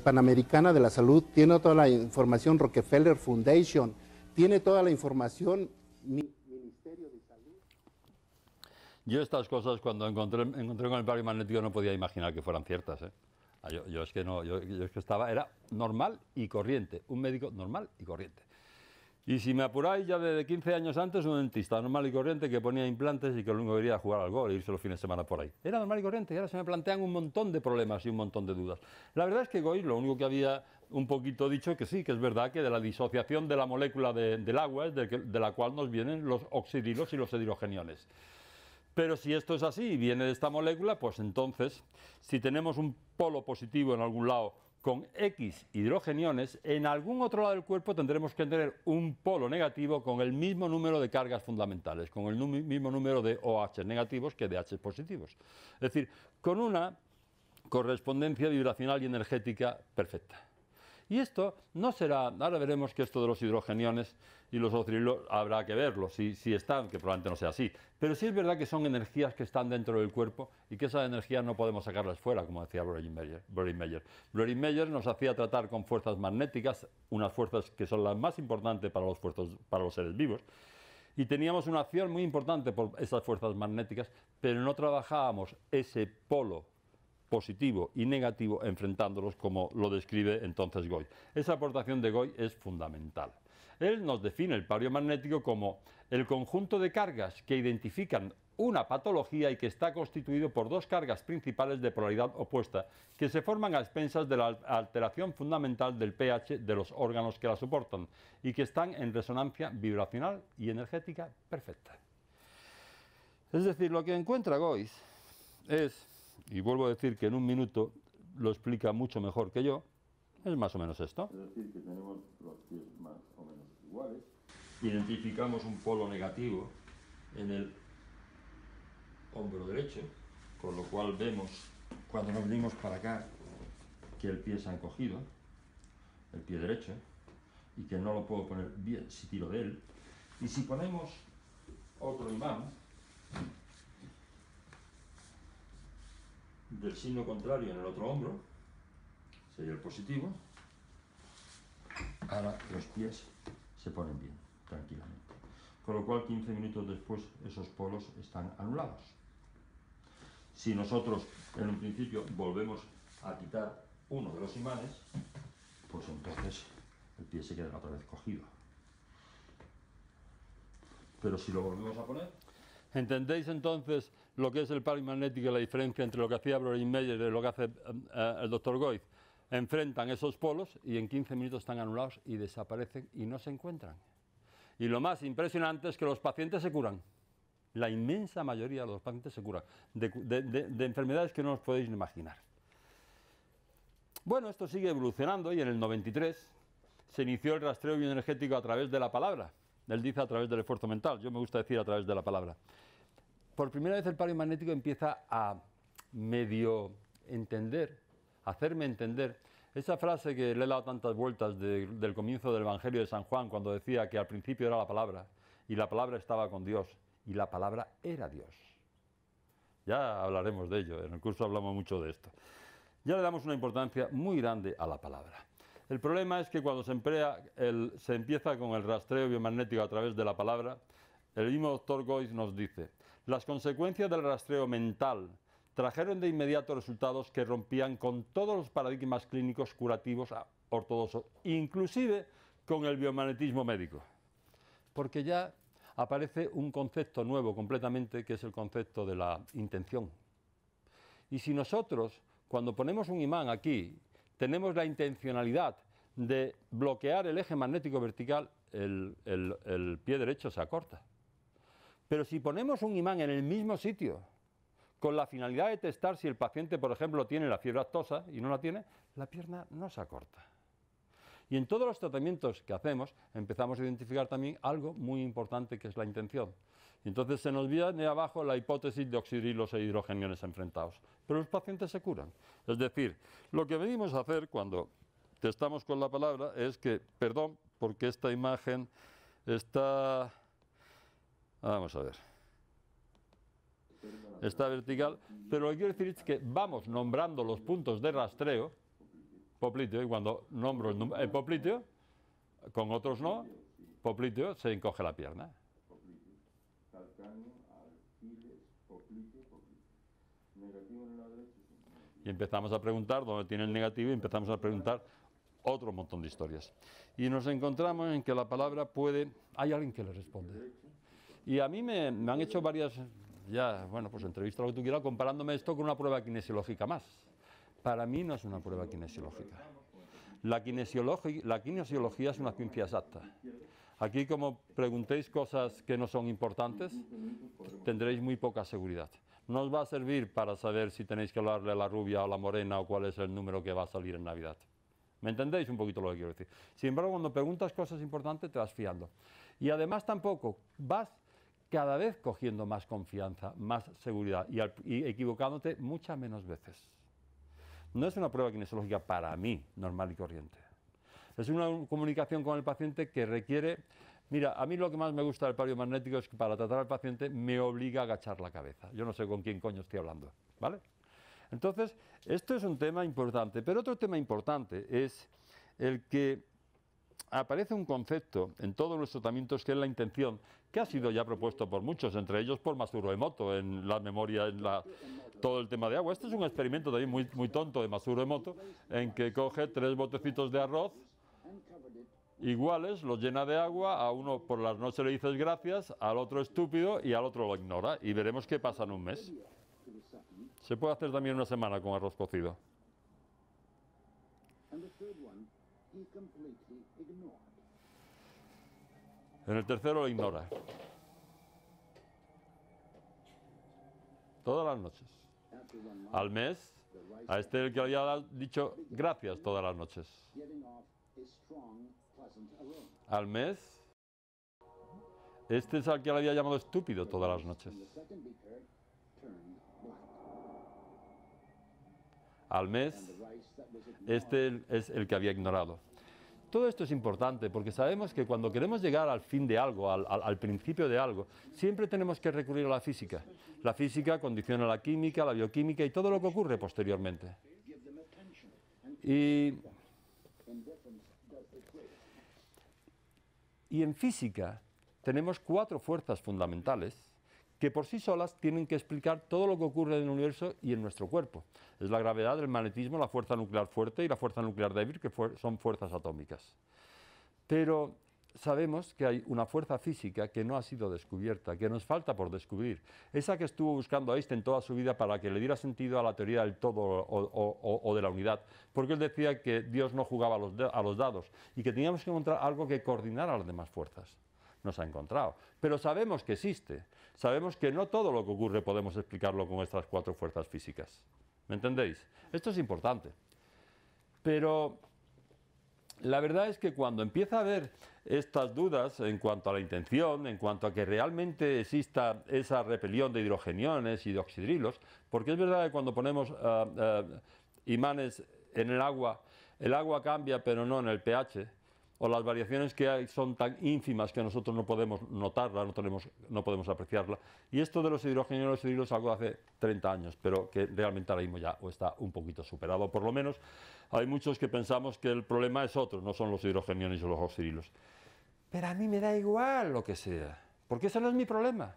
Panamericana de la Salud, tiene toda la información Rockefeller Foundation, tiene toda la información Ministerio de Salud. Yo estas cosas cuando encontré con el barrio magnético no podía imaginar que fueran ciertas. Yo es que no, yo es que era normal y corriente, un médico normal y corriente. Y si me apuráis, ya desde 15 años antes, un dentista normal y corriente que ponía implantes y que lo único que quería era jugar al golf e irse los fines de semana por ahí. Era normal y corriente y ahora se me plantean un montón de problemas y un montón de dudas. La verdad es que Goy lo único que había un poquito dicho que sí, que es verdad que de la disociación de la molécula del agua es de la cual nos vienen los oxidilos y los hidrogeniones. Pero si esto es así y viene de esta molécula, pues entonces, si tenemos un polo positivo en algún lado con X hidrogeniones, en algún otro lado del cuerpo tendremos que tener un polo negativo con el mismo número de cargas fundamentales, con el mismo número de OH negativos que de H positivos. Es decir, con una correspondencia vibracional y energética perfecta. Y esto no será, ahora veremos que esto de los hidrogeniones y los oxidrilos habrá que verlo, si están, que probablemente no sea así. Pero sí es verdad que son energías que están dentro del cuerpo y que esas energías no podemos sacarlas fuera, como decía Brødrich Meyer. Brødrich Meyer nos hacía tratar con fuerzas magnéticas, unas fuerzas que son las más importantes para los seres vivos, y teníamos una acción muy importante por esas fuerzas magnéticas, pero no trabajábamos ese polo positivo y negativo enfrentándolos como lo describe entonces Goy. Esa aportación de Goy es fundamental. Él nos define el barrio magnético como el conjunto de cargas que identifican una patología y que está constituido por dos cargas principales de polaridad opuesta que se forman a expensas de la alteración fundamental del pH de los órganos que la soportan y que están en resonancia vibracional y energética perfecta. Es decir, lo que encuentra Goy es, y vuelvo a decir que en un minuto lo explica mucho mejor que yo, es más o menos esto. Es decir, que tenemos los pies más o menos iguales. Identificamos un polo negativo en el hombro derecho, con lo cual vemos, cuando nos venimos para acá, que el pie se ha encogido, el pie derecho, y que no lo puedo poner bien si tiro de él. Y si ponemos otro imán del signo contrario en el otro hombro, sería el positivo. Ahora los pies se ponen bien, tranquilamente. Con lo cual 15 minutos después esos polos están anulados. Si nosotros en un principio volvemos a quitar uno de los imanes, pues entonces el pie se queda otra vez cogido. Pero si lo volvemos a poner... ¿Entendéis entonces lo que es el palo magnético y la diferencia entre lo que hacía Breuer y lo que hace el doctor Goiz? Enfrentan esos polos y en 15 minutos están anulados y desaparecen y no se encuentran. Y lo más impresionante es que los pacientes se curan. La inmensa mayoría de los pacientes se curan de enfermedades que no os podéis imaginar. Bueno, esto sigue evolucionando y en el 93 se inició el rastreo bioenergético a través de la palabra. Él dice a través del esfuerzo mental, yo me gusta decir a través de la palabra. Por primera vez el paleomagnético empieza a medio entender, hacerme entender esa frase que le he dado tantas vueltas del comienzo del Evangelio de San Juan, cuando decía que al principio era la palabra, y la palabra estaba con Dios, y la palabra era Dios. Ya hablaremos de ello, en el curso hablamos mucho de esto. Ya le damos una importancia muy grande a la palabra. El problema es que cuando se empieza con el rastreo biomagnético a través de la palabra, el mismo doctor Goiz nos dice: las consecuencias del rastreo mental trajeron de inmediato resultados que rompían con todos los paradigmas clínicos curativos ortodoxos, inclusive con el biomagnetismo médico. Porque ya aparece un concepto nuevo completamente, que es el concepto de la intención. Y si nosotros, cuando ponemos un imán aquí, tenemos la intencionalidad de bloquear el eje magnético vertical, el pie derecho se acorta. Pero si ponemos un imán en el mismo sitio, con la finalidad de testar si el paciente, por ejemplo, tiene la fiebre aftosa y no la tiene, la pierna no se acorta. Y en todos los tratamientos que hacemos empezamos a identificar también algo muy importante, que es la intención. Y entonces se nos viene abajo la hipótesis de oxidrilos e hidrogeniones enfrentados. Pero los pacientes se curan. Es decir, lo que venimos a hacer cuando testamos con la palabra es que, perdón, porque esta imagen está... Vamos a ver. Está vertical, pero lo que quiero decir es que vamos nombrando los puntos de rastreo, popliteo, y cuando nombro el popliteo, con otros no, popliteo, se encoge la pierna. Y empezamos a preguntar dónde tiene el negativo y empezamos a preguntar otro montón de historias. Y nos encontramos en que la palabra puede... Hay alguien que le responde. Y a mí me han hecho varias, ya, bueno, pues entrevistas, lo que tú quieras, comparándome esto con una prueba kinesiológica más. Para mí no es una prueba kinesiológica. La kinesiología es una ciencia exacta. Aquí, como preguntéis cosas que no son importantes, tendréis muy poca seguridad. No os va a servir para saber si tenéis que hablarle a la rubia o a la morena o cuál es el número que va a salir en Navidad. ¿Me entendéis un poquito lo que quiero decir? Sin embargo, cuando preguntas cosas importantes, te vas fiando. Y además tampoco vas cada vez cogiendo más confianza, más seguridad y equivocándote muchas menos veces. No es una prueba kinesiológica para mí, normal y corriente. Es una comunicación con el paciente que requiere... Mira, a mí lo que más me gusta del paleomagnético es que para tratar al paciente me obliga a agachar la cabeza. Yo no sé con quién coño estoy hablando, ¿vale? Entonces, esto es un tema importante. Pero otro tema importante es el que aparece un concepto en todos los tratamientos, que es la intención, que ha sido ya propuesto por muchos, entre ellos por Masaru Emoto, en la memoria, todo el tema de agua. Este es un experimento también muy tonto de Masaru Emoto, en que coge 3 botecitos de arroz iguales, los llena de agua, a uno por las noches le dices gracias, al otro estúpido y al otro lo ignora, y veremos qué pasa en un mes. Se puede hacer también una semana con arroz cocido. En el tercero lo ignora. Todas las noches. Al mes, a este el que había dicho gracias todas las noches. Al mes, este es al que le había llamado estúpido todas las noches. Al mes, este es el que había ignorado. Todo esto es importante porque sabemos que cuando queremos llegar al fin de algo, al principio de algo, siempre tenemos que recurrir a la física. La física condiciona la química, la bioquímica y todo lo que ocurre posteriormente. Y en física tenemos 4 fuerzas fundamentales que por sí solas tienen que explicar todo lo que ocurre en el universo y en nuestro cuerpo. Es la gravedad, el magnetismo, la fuerza nuclear fuerte y la fuerza nuclear débil, que son fuerzas atómicas. Pero sabemos que hay una fuerza física que no ha sido descubierta, que nos falta por descubrir. Esa que estuvo buscando Einstein toda su vida para que le diera sentido a la teoría del todo o de la unidad, porque él decía que Dios no jugaba a los dados y que teníamos que encontrar algo que coordinara las demás fuerzas. Nos ha encontrado, pero sabemos que existe, sabemos que no todo lo que ocurre podemos explicarlo con estas 4 fuerzas físicas. ¿Me entendéis? Esto es importante. Pero la verdad es que cuando empieza a haber estas dudas en cuanto a la intención, en cuanto a que realmente exista esa repelión de hidrogeniones y de oxidrilos, porque es verdad que cuando ponemos imanes en el agua cambia pero no en el pH, o las variaciones que hay son tan ínfimas que nosotros no podemos notarla, no podemos apreciarla. Y esto de los hidrogenos y los oxidrilos es algo de hace 30 años, pero que realmente ahora mismo ya está un poquito superado. Por lo menos hay muchos que pensamos que el problema es otro, no son los hidrogeniones o los oxidrilos. Pero a mí me da igual lo que sea, porque ese no es mi problema.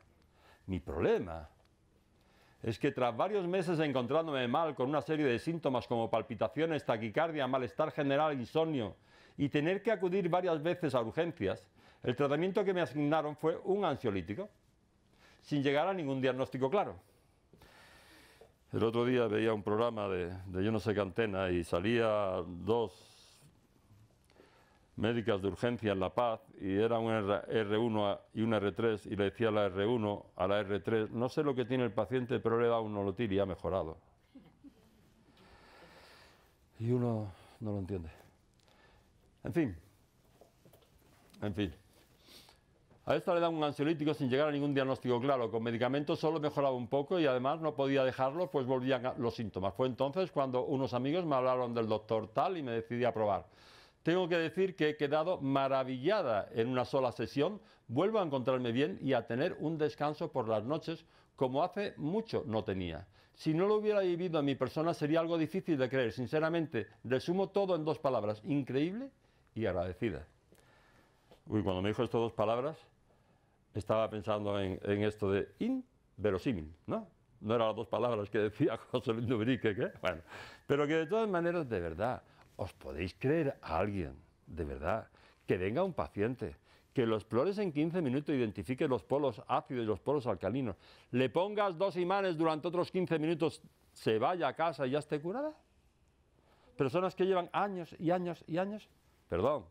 Mi problema es que tras varios meses encontrándome mal con una serie de síntomas como palpitaciones, taquicardia, malestar general, insomnio, y tener que acudir varias veces a urgencias, el tratamiento que me asignaron fue un ansiolítico, sin llegar a ningún diagnóstico claro. El otro día veía un programa de yo no sé qué antena y salía 2 médicas de urgencia en La Paz y era un R1 y un R3 y le decía a la R1, a la R3, no sé lo que tiene el paciente, pero le he dado un nolotil y ha mejorado. Y uno no lo entiende. En fin. A esta le dan un ansiolítico sin llegar a ningún diagnóstico claro. Con medicamentos solo mejoraba un poco y además no podía dejarlo, pues volvían los síntomas. Fue entonces cuando unos amigos me hablaron del doctor tal y me decidí a probar. Tengo que decir que he quedado maravillada en una sola sesión. Vuelvo a encontrarme bien y a tener un descanso por las noches como hace mucho no tenía. Si no lo hubiera vivido en mi persona sería algo difícil de creer. Sinceramente, resumo todo en 2 palabras. Increíble y agradecida. Uy, cuando me dijo estas 2 palabras, estaba pensando en esto de inverosímil, ¿no? No eran las 2 palabras que decía José Luis Dubrique, ¿qué? Bueno, pero que de todas maneras, de verdad, ¿os podéis creer a alguien, de verdad, que venga un paciente, que lo explores en 15 minutos, identifique los polos ácidos y los polos alcalinos, le pongas 2 imanes durante otros 15 minutos, se vaya a casa y ya esté curada? Personas que llevan años y años y años. Perdón,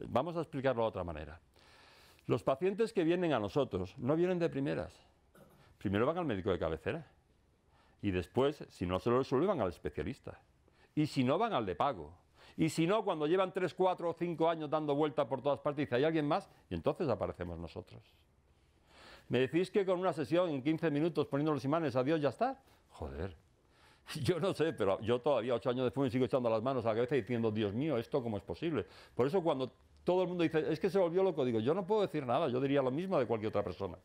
vamos a explicarlo de otra manera. Los pacientes que vienen a nosotros no vienen de primeras. Primero van al médico de cabecera y después, si no se lo resuelven, van al especialista. Y si no, van al de pago. Y si no, cuando llevan 3, 4 o 5 años dando vuelta por todas partes, dice, ¿hay alguien más? Y entonces aparecemos nosotros. ¿Me decís que con una sesión en 15 minutos poniendo los imanes, adiós, ya está? Joder. Yo no sé, pero yo todavía 8 años después me sigo echando las manos a la cabeza diciendo, Dios mío, ¿esto cómo es posible? Por eso cuando todo el mundo dice, es que se volvió loco, digo, yo no puedo decir nada, yo diría lo mismo de cualquier otra persona.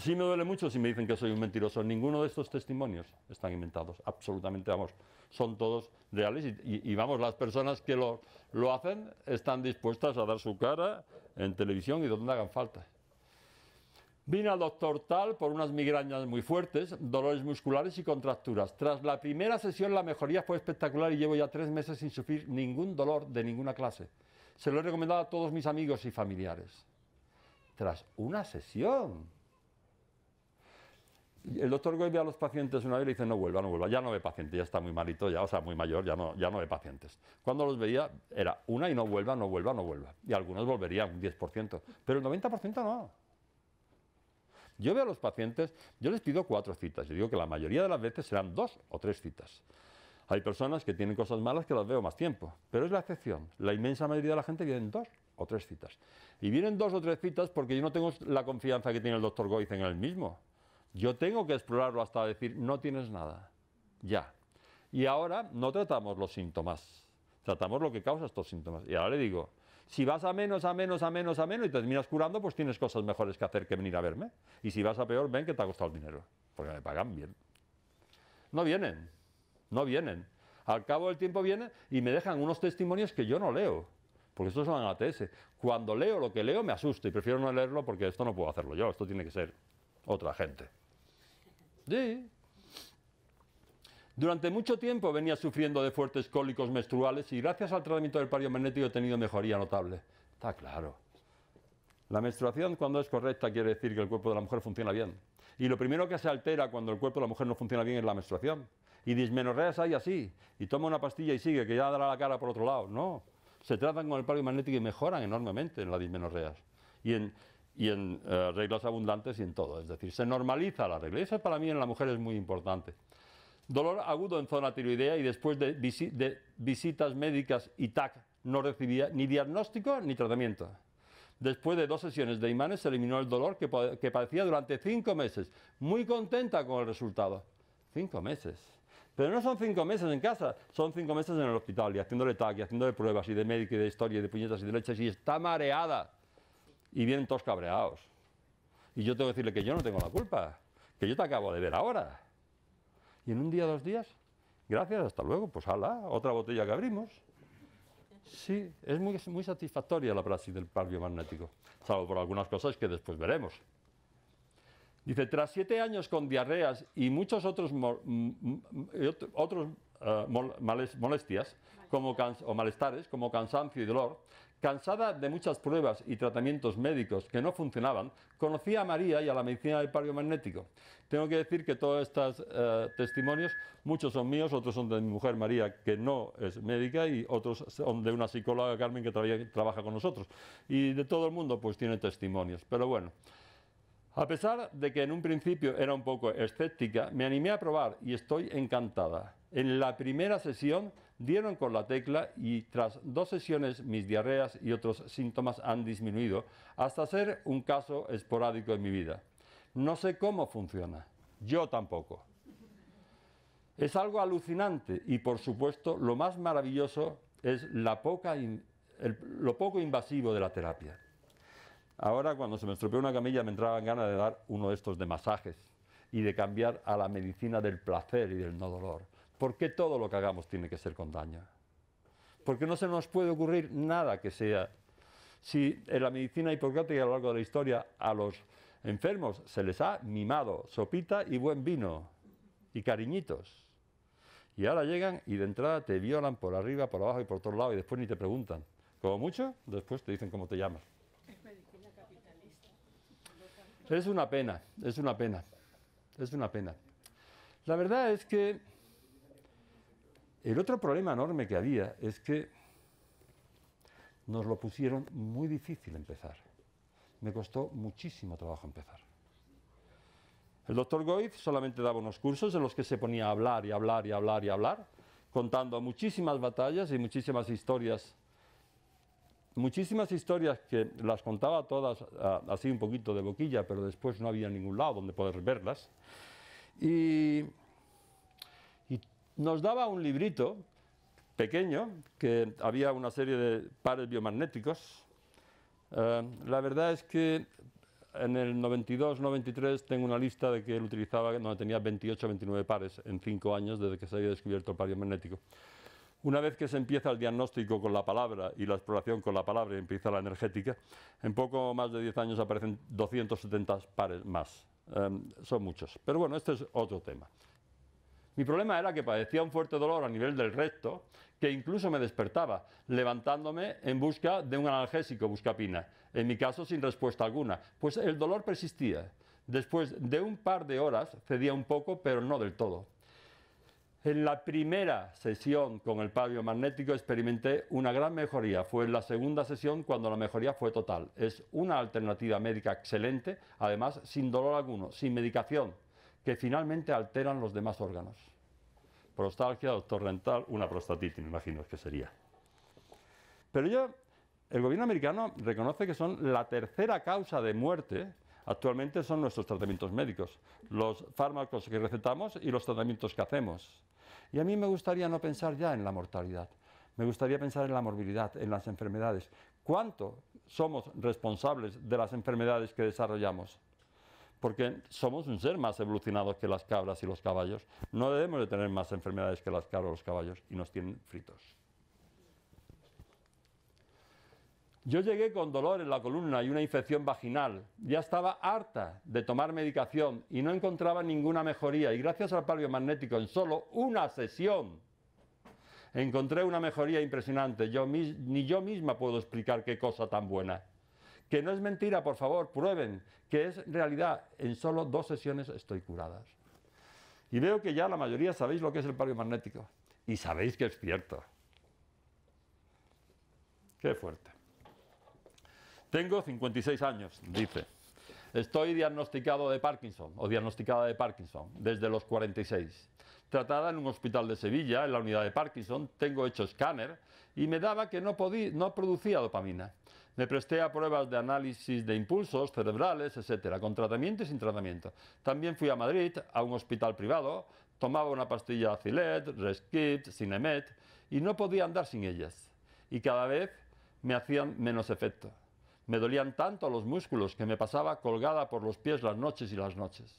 Sí me duele mucho si me dicen que soy un mentiroso. Ninguno de estos testimonios están inventados, absolutamente, vamos, son todos reales y vamos, las personas que lo hacen están dispuestas a dar su cara en televisión y donde hagan falta. Vine al doctor tal por unas migrañas muy fuertes, dolores musculares y contracturas. Tras la primera sesión la mejoría fue espectacular y llevo ya 3 meses sin sufrir ningún dolor de ninguna clase. Se lo he recomendado a todos mis amigos y familiares. Tras una sesión. El doctor Goy ve a los pacientes una vez y le dice, no vuelva, ya no ve pacientes, ya está muy malito, ya, o sea, muy mayor, ya no ve pacientes. Cuando los veía era una y no vuelva. Y algunos volverían, un 10%, pero el 90% no. Yo veo a los pacientes, yo les pido 4 citas, yo digo que la mayoría de las veces serán 2 o 3 citas. Hay personas que tienen cosas malas que las veo más tiempo, pero es la excepción. La inmensa mayoría de la gente vienen 2 o 3 citas. Y vienen 2 o 3 citas porque yo no tengo la confianza que tiene el doctor Goiz en él mismo. Yo tengo que explorarlo hasta decir, no tienes nada, ya. Y ahora no tratamos los síntomas, tratamos lo que causa estos síntomas. Y ahora le digo, si vas a menos y terminas curando, pues tienes cosas mejores que hacer que venir a verme. Y si vas a peor, ven que te ha costado el dinero, porque me pagan bien. No vienen, no vienen. Al cabo del tiempo vienen y me dejan unos testimonios que yo no leo, porque estos son ATS. Cuando leo lo que leo me asusto y prefiero no leerlo porque esto no puedo hacerlo yo, esto tiene que ser otra gente. Sí. Durante mucho tiempo venía sufriendo de fuertes cólicos menstruales y gracias al tratamiento del pario magnético he tenido mejoría notable. Está claro. La menstruación, cuando es correcta, quiere decir que el cuerpo de la mujer funciona bien. Y lo primero que se altera cuando el cuerpo de la mujer no funciona bien es la menstruación. Y dismenorreas hay así. Y toma una pastilla y sigue, que ya dará la cara por otro lado. No. Se tratan con el pario magnético y mejoran enormemente en las dismenorreas. Y en reglas abundantes y en todo. Es decir, se normaliza la regla. Y eso para mí en la mujer es muy importante. Dolor agudo en zona tiroidea y después de visitas médicas y TAC no recibía ni diagnóstico ni tratamiento. Después de 2 sesiones de imanes se eliminó el dolor que padecía durante 5 meses. Muy contenta con el resultado. 5 meses. Pero no son 5 meses en casa, son 5 meses en el hospital y haciéndole TAC y haciéndole pruebas y de médico y de historia y de puñetas y de leches y está mareada. Y vienen todos cabreados. Y yo tengo que decirle que yo no tengo la culpa, que yo te acabo de ver ahora. Y en un día, 2 días, gracias, hasta luego, pues hala, otra botella que abrimos. Sí, es muy satisfactoria la praxis del pario magnético, salvo por algunas cosas que después veremos. Dice, tras 7 años con diarreas y muchos otros molestias o malestares, como cansancio y dolor, cansada de muchas pruebas y tratamientos médicos que no funcionaban, conocí a María y a la medicina del pario magnético. Tengo que decir que todos estos testimonios, muchos son míos, otros son de mi mujer María, que no es médica, y otros son de una psicóloga, Carmen, que trabaja con nosotros. Y de todo el mundo pues tiene testimonios. Pero bueno, a pesar de que en un principio era un poco escéptica, me animé a probar y estoy encantada. En la primera sesión dieron con la tecla y tras 2 sesiones mis diarreas y otros síntomas han disminuido hasta ser un caso esporádico en mi vida. No sé cómo funciona, yo tampoco. Es algo alucinante y por supuesto lo más maravilloso es lo poco invasivo de la terapia. Ahora, cuando se me estropeó una camilla, me entraban ganas de dar uno de estos de masajes y de cambiar a la medicina del placer y del no dolor. ¿Por qué todo lo que hagamos tiene que ser con daño? Porque no se nos puede ocurrir nada que sea. Si en la medicina hipocrática a lo largo de la historia a los enfermos se les ha mimado sopita y buen vino y cariñitos. Y ahora llegan y de entrada te violan por arriba, por abajo y por todos lados y después ni te preguntan. Como mucho, después te dicen cómo te llamas. Es una pena, es una pena, es una pena. La verdad es que el otro problema enorme que había es que nos lo pusieron muy difícil empezar. Me costó muchísimo trabajo empezar. El doctor Goiz solamente daba unos cursos en los que se ponía a hablar y hablar y hablar y hablar, contando muchísimas batallas y muchísimas historias que las contaba todas así un poquito de boquilla, pero después no había ningún lado donde poder verlas. Y nos daba un librito pequeño, que había una serie de pares biomagnéticos. La verdad es que en el 92-93 tengo una lista de que él utilizaba, donde tenía 28-29 pares en 5 años desde que se había descubierto el pario magnético. Una vez que se empieza el diagnóstico con la palabra y la exploración con la palabra y empieza la energética, en poco más de 10 años aparecen 270 pares más. Son muchos. Pero bueno, este es otro tema. Mi problema era que padecía un fuerte dolor a nivel del recto, que incluso me despertaba, levantándome en busca de un analgésico, buscapina. En mi caso, sin respuesta alguna. Pues el dolor persistía. Después de un par de horas, cedía un poco, pero no del todo. En la primera sesión con el pario magnético experimenté una gran mejoría. Fue en la segunda sesión cuando la mejoría fue total. Es una alternativa médica excelente, además sin dolor alguno, sin medicación, que finalmente alteran los demás órganos. Prostalgia, doctor Rental, una prostatitis, me imagino que sería. Pero el gobierno americano reconoce que son la tercera causa de muerte. Actualmente son nuestros tratamientos médicos, los fármacos que recetamos y los tratamientos que hacemos. Y a mí me gustaría no pensar ya en la mortalidad. Me gustaría pensar en la morbilidad, en las enfermedades. ¿Cuánto somos responsables de las enfermedades que desarrollamos? Porque somos un ser más evolucionado que las cabras y los caballos. No debemos de tener más enfermedades que las cabras o los caballos y nos tienen fritos. Yo llegué con dolor en la columna y una infección vaginal. Ya estaba harta de tomar medicación y no encontraba ninguna mejoría. Y gracias al palio magnético, en solo una sesión, encontré una mejoría impresionante. Ni yo misma puedo explicar qué cosa tan buena. Que no es mentira, por favor, prueben que es realidad. En solo 2 sesiones estoy curada. Y veo que ya la mayoría sabéis lo que es el palio magnético. Y sabéis que es cierto. Qué fuerte. Tengo 56 años, dice. Estoy diagnosticado de Parkinson, o diagnosticada de Parkinson, desde los 46. Tratada en un hospital de Sevilla, en la unidad de Parkinson, tengo hecho escáner y me daba que no producía dopamina. Me presté a pruebas de análisis de impulsos cerebrales, etcétera, con tratamiento y sin tratamiento. También fui a Madrid, a un hospital privado, tomaba una pastilla Acilet, Reskip, Sinemet, y no podía andar sin ellas. Y cada vez me hacían menos efecto. Me dolían tanto los músculos que me pasaba colgada por los pies las noches y las noches.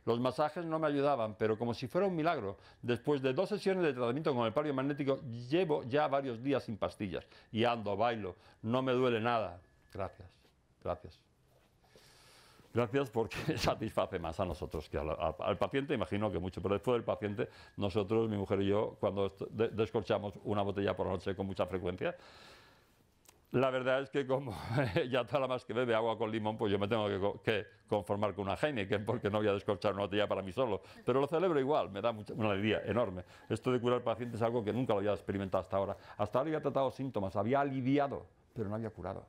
Los masajes no me ayudaban, pero como si fuera un milagro, después de 2 sesiones de tratamiento con el palio magnético, llevo ya varios días sin pastillas. Y ando, bailo, no me duele nada. Gracias, gracias. Gracias porque satisface más a nosotros que al paciente, imagino que mucho, pero después del paciente, nosotros, mi mujer y yo, cuando descorchamos una botella por la noche con mucha frecuencia, la verdad es que como ya toda la más que bebe agua con limón, pues yo me tengo que conformar con una Heineken porque no voy a descorchar una botella para mí solo. Pero lo celebro igual, me da una alegría enorme. Esto de curar pacientes es algo que nunca lo había experimentado hasta ahora. Hasta ahora había tratado síntomas, había aliviado, pero no había curado.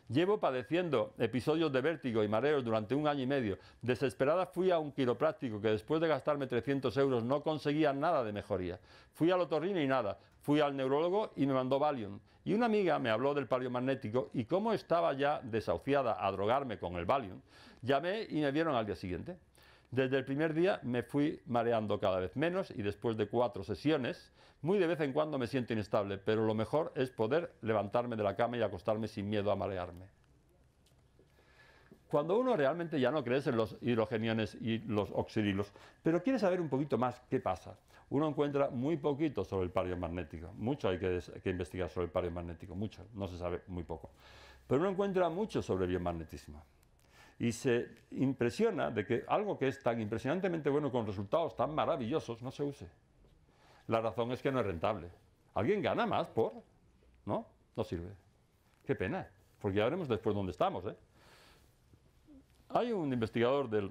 Llevo padeciendo episodios de vértigo y mareos durante 1 año y medio. Desesperada fui a un quiropráctico que después de gastarme 300 euros no conseguía nada de mejoría. Fui al otorrino y nada. Fui al neurólogo y me mandó Valium. Y una amiga me habló del palio magnético y como estaba ya desahuciada a drogarme con el Valium, llamé y me vieron al día siguiente. Desde el primer día me fui mareando cada vez menos y después de 4 sesiones, muy de vez en cuando me siento inestable, pero lo mejor es poder levantarme de la cama y acostarme sin miedo a marearme. Cuando uno realmente ya no cree en los hidrogeniones y los oxirilos, pero quiere saber un poquito más qué pasa, uno encuentra muy poquito sobre el palio magnético. Mucho hay que investigar sobre el palio magnético, mucho, no se sabe muy poco. Pero uno encuentra mucho sobre el biomagnetismo. Y se impresiona de que algo que es tan impresionantemente bueno con resultados tan maravillosos no se use. La razón es que no es rentable. ¿Alguien gana más por? ¿No? No sirve. Qué pena, porque ya veremos después dónde estamos, ¿eh? Hay un investigador del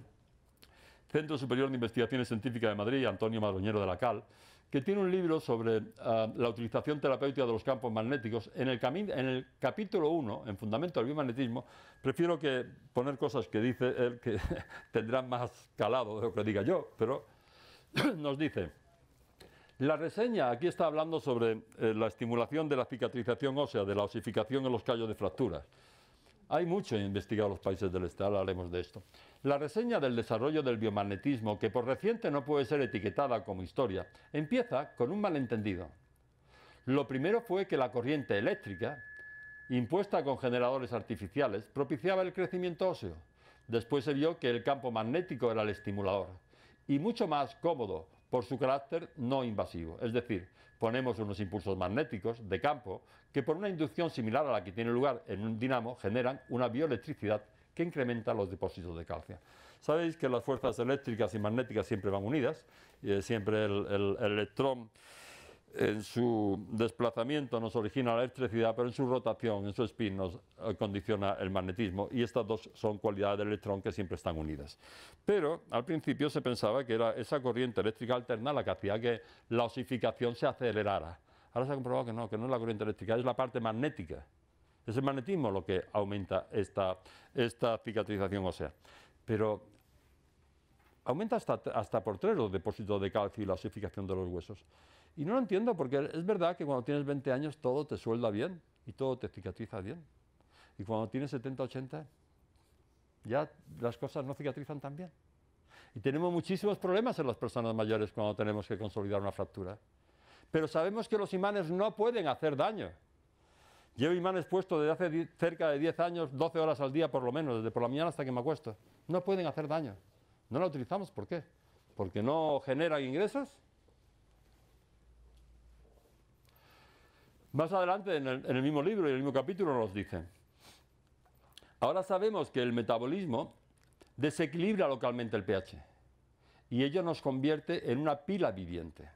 Centro Superior de Investigaciones Científicas de Madrid, Antonio Madroñero de la Cal, que tiene un libro sobre la utilización terapéutica de los campos magnéticos. En el capítulo 1, en Fundamento del Biomagnetismo, prefiero que poner cosas que dice él que tendrán más calado de lo que diga yo, pero nos dice, la reseña aquí está hablando sobre la estimulación de la cicatrización ósea, de la osificación en los callos de fracturas. Hay mucho investigado en los países del este, ahora hablaremos de esto. La reseña del desarrollo del biomagnetismo, que por reciente no puede ser etiquetada como historia, empieza con un malentendido. Lo primero fue que la corriente eléctrica, impuesta con generadores artificiales, propiciaba el crecimiento óseo. Después se vio que el campo magnético era el estimulador, y mucho más cómodo por su carácter no invasivo. Es decir, ponemos unos impulsos magnéticos de campo que por una inducción similar a la que tiene lugar en un dinamo generan una bioelectricidad que incrementa los depósitos de calcio. Sabéis que las fuerzas eléctricas y magnéticas siempre van unidas, siempre el electrón en su desplazamiento nos origina la electricidad, pero en su rotación, en su spin, nos condiciona el magnetismo, y estas dos son cualidades del electrón que siempre están unidas. Pero al principio se pensaba que era esa corriente eléctrica alterna la que hacía que la osificación se acelerara. Ahora se ha comprobado que no es la corriente eléctrica, es la parte magnética. Es el magnetismo lo que aumenta esta cicatrización ósea. Pero aumenta hasta por 3 los depósitos de calcio y la osificación de los huesos. Y no lo entiendo, porque es verdad que cuando tienes 20 años todo te suelda bien y todo te cicatriza bien. Y cuando tienes 70, 80, ya las cosas no cicatrizan tan bien. Y tenemos muchísimos problemas en las personas mayores cuando tenemos que consolidar una fractura. Pero sabemos que los imanes no pueden hacer daño. Llevo imanes puestos desde hace cerca de 10 años, 12 horas al día por lo menos, desde por la mañana hasta que me acuesto. No pueden hacer daño. No la utilizamos, ¿por qué? ¿Porque no generan ingresos? Más adelante, en el mismo libro y en el mismo capítulo nos dicen: ahora sabemos que el metabolismo desequilibra localmente el pH y ello nos convierte en una pila viviente.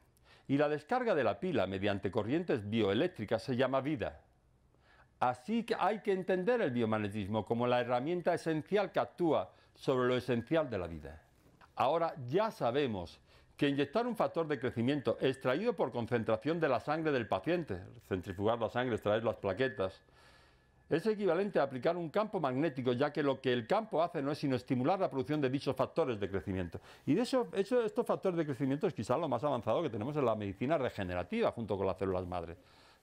Y la descarga de la pila mediante corrientes bioeléctricas se llama vida. Así que hay que entender el biomagnetismo como la herramienta esencial que actúa sobre lo esencial de la vida. Ahora ya sabemos que inyectar un factor de crecimiento extraído por concentración de la sangre del paciente, centrifugar la sangre, extraer las plaquetas, es equivalente a aplicar un campo magnético, ya que lo que el campo hace no es sino estimular la producción de dichos factores de crecimiento. Y de hecho, estos factores de crecimiento es quizás lo más avanzado que tenemos en la medicina regenerativa, junto con las células madre.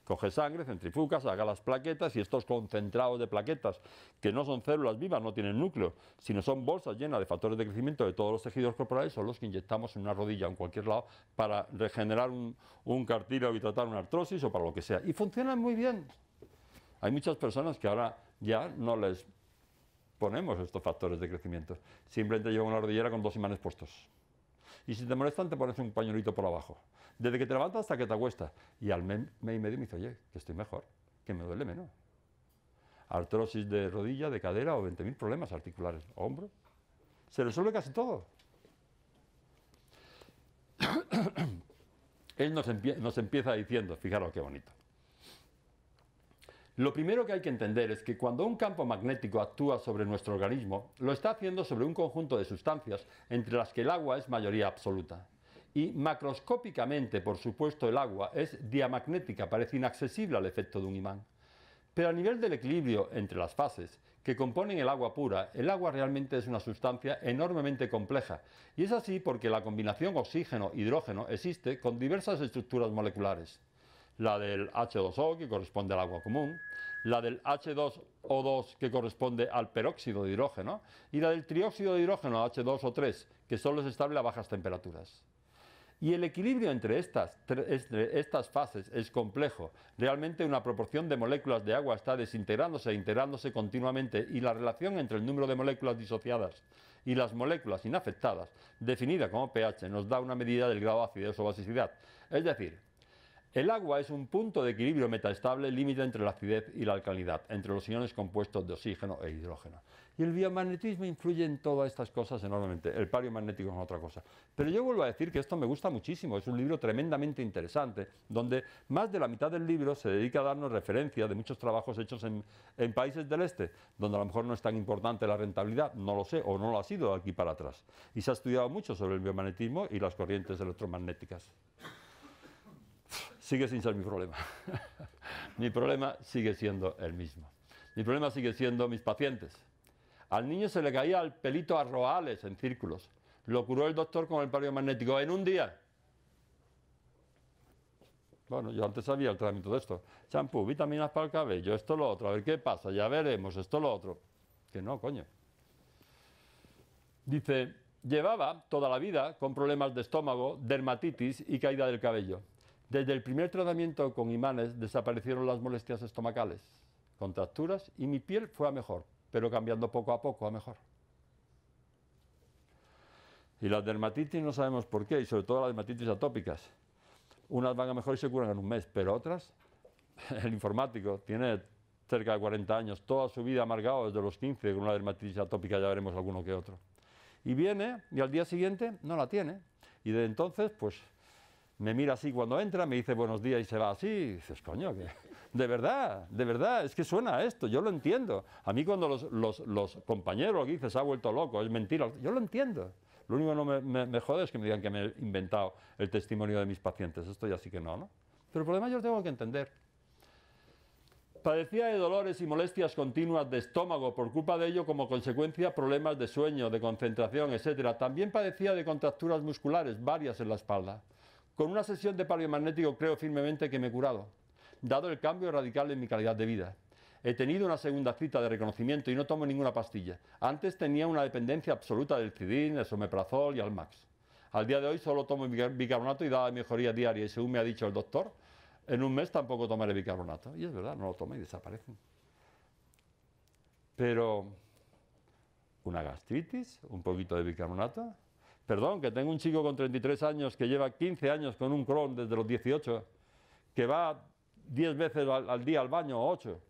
Coge sangre, centrifuga, saca las plaquetas y estos concentrados de plaquetas, que no son células vivas, no tienen núcleo, sino son bolsas llenas de factores de crecimiento de todos los tejidos corporales, son los que inyectamos en una rodilla o en cualquier lado para regenerar un cartílago y tratar una artrosis o para lo que sea. Y funcionan muy bien. Hay muchas personas que ahora ya no les ponemos estos factores de crecimiento. Simplemente llevan una rodillera con 2 imanes puestos. Y si te molestan, te pones un pañuelito por abajo. Desde que te levantas hasta que te acuestas. Y al mes y medio me dice: oye, que estoy mejor, que me duele menos. Artrosis de rodilla, de cadera o 20.000 problemas articulares. Hombro. Se resuelve casi todo. Él nos empieza diciendo, fijaros qué bonito. Lo primero que hay que entender es que cuando un campo magnético actúa sobre nuestro organismo, lo está haciendo sobre un conjunto de sustancias, entre las que el agua es mayoría absoluta. Y macroscópicamente, por supuesto, el agua es diamagnética, parece inaccesible al efecto de un imán. Pero a nivel del equilibrio entre las fases que componen el agua pura, el agua realmente es una sustancia enormemente compleja. Y es así porque la combinación oxígeno-hidrógeno existe con diversas estructuras moleculares. La del H2O, que corresponde al agua común, la del H2O2, que corresponde al peróxido de hidrógeno, y la del trióxido de hidrógeno, H2O3, que solo es estable a bajas temperaturas. Y el equilibrio entre estas fases es complejo. Realmente una proporción de moléculas de agua está desintegrándose e integrándose continuamente, y la relación entre el número de moléculas disociadas y las moléculas inafectadas, definida como pH, nos da una medida del grado de acidez o basicidad. Es decir, el agua es un punto de equilibrio metaestable, límite entre la acidez y la alcalinidad, entre los iones compuestos de oxígeno e hidrógeno. Y el biomagnetismo influye en todas estas cosas enormemente. El pario magnético es otra cosa. Pero yo vuelvo a decir que esto me gusta muchísimo. Es un libro tremendamente interesante, donde más de la mitad del libro se dedica a darnos referencia de muchos trabajos hechos en países del este, donde a lo mejor no es tan importante la rentabilidad, no lo sé, o no lo ha sido aquí para atrás. Y se ha estudiado mucho sobre el biomagnetismo y las corrientes electromagnéticas. Sigue sin ser mi problema. Mi problema sigue siendo el mismo. Mi problema sigue siendo mis pacientes. Al niño se le caía el pelito a roales en círculos. Lo curó el doctor con el pario magnético en un día. Bueno, yo antes sabía el tratamiento de esto. Champú, vitaminas para el cabello, esto, lo otro. A ver qué pasa, ya veremos, esto, lo otro. Que no, coño. Dice, llevaba toda la vida con problemas de estómago, dermatitis y caída del cabello. Desde el primer tratamiento con imanes desaparecieron las molestias estomacales, contracturas, y mi piel fue a mejor, pero cambiando poco a poco a mejor. Y las dermatitis no sabemos por qué, y sobre todo las dermatitis atópicas. Unas van a mejor y se curan en un mes, pero otras, el informático tiene cerca de 40 años, toda su vida amargado desde los 15 con una dermatitis atópica, ya veremos alguno que otro. Y viene, y al día siguiente no la tiene. Y desde entonces, pues, me mira así cuando entra, me dice buenos días y se va así. Y dices, coño, que de verdad, es que suena a esto, yo lo entiendo. A mí cuando los compañeros lo que dicen se ha vuelto loco, es mentira, yo lo entiendo. Lo único que no me jode es que me digan que me he inventado el testimonio de mis pacientes. Esto ya sí que no. Pero el problema yo lo tengo que entender. Padecía de dolores y molestias continuas de estómago, por culpa de ello, como consecuencia, problemas de sueño, de concentración, etc. También padecía de contracturas musculares, varias en la espalda. Con una sesión de pario magnético creo firmemente que me he curado, dado el cambio radical en mi calidad de vida. He tenido una segunda cita de reconocimiento y no tomo ninguna pastilla. Antes tenía una dependencia absoluta del Cidin, el Omeprazol y Almax. Al día de hoy solo tomo bicarbonato y da mejoría diaria, y según me ha dicho el doctor, en un mes tampoco tomaré bicarbonato. Y es verdad, no lo tomo y desaparecen. Pero una gastritis, un poquito de bicarbonato. Perdón, que tengo un chico con 33 años que lleva 15 años con un Crohn desde los 18, que va 10 veces al día al baño, 8,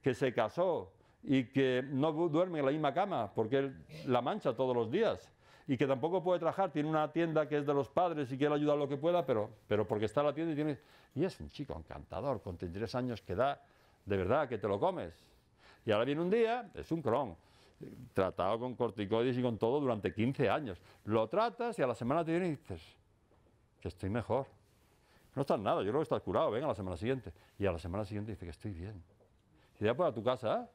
que se casó y que no duerme en la misma cama porque él la mancha todos los días, y que tampoco puede trabajar, tiene una tienda que es de los padres y quiere ayudar lo que pueda, pero porque está en la tienda y es un chico encantador, con 33 años, que da, de verdad, que te lo comes. Y ahora viene un día, es un Crohn, tratado con corticoides y con todo durante 15 años. Lo tratas y a la semana te viene y dices que estoy mejor. No estás nada, yo creo que estás curado, venga a la semana siguiente. Y a la semana siguiente dice que estoy bien. Y ya para tu casa,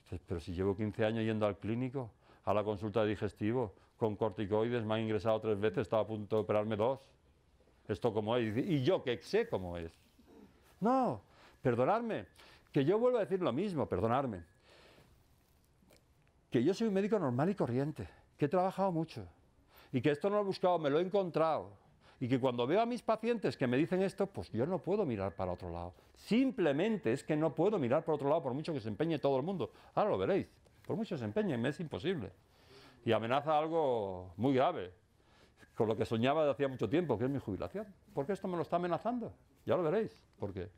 dices, pero si llevo 15 años yendo al clínico, a la consulta de digestivo, con corticoides, me han ingresado 3 veces, estaba a punto de operarme 2. ¿Esto cómo es? Y yo que sé cómo es. No, perdonadme, que yo vuelvo a decir lo mismo, perdonadme. Que yo soy un médico normal y corriente, que he trabajado mucho, y que esto no lo he buscado, me lo he encontrado, y que cuando veo a mis pacientes que me dicen esto, pues yo no puedo mirar para otro lado. Simplemente es que no puedo mirar para otro lado por mucho que se empeñe todo el mundo. Ahora lo veréis, por mucho que se empeñe, me es imposible. Y amenaza algo muy grave, con lo que soñaba desde hacía mucho tiempo, que es mi jubilación. ¿Por qué esto me lo está amenazando? Ya lo veréis, ¿por qué?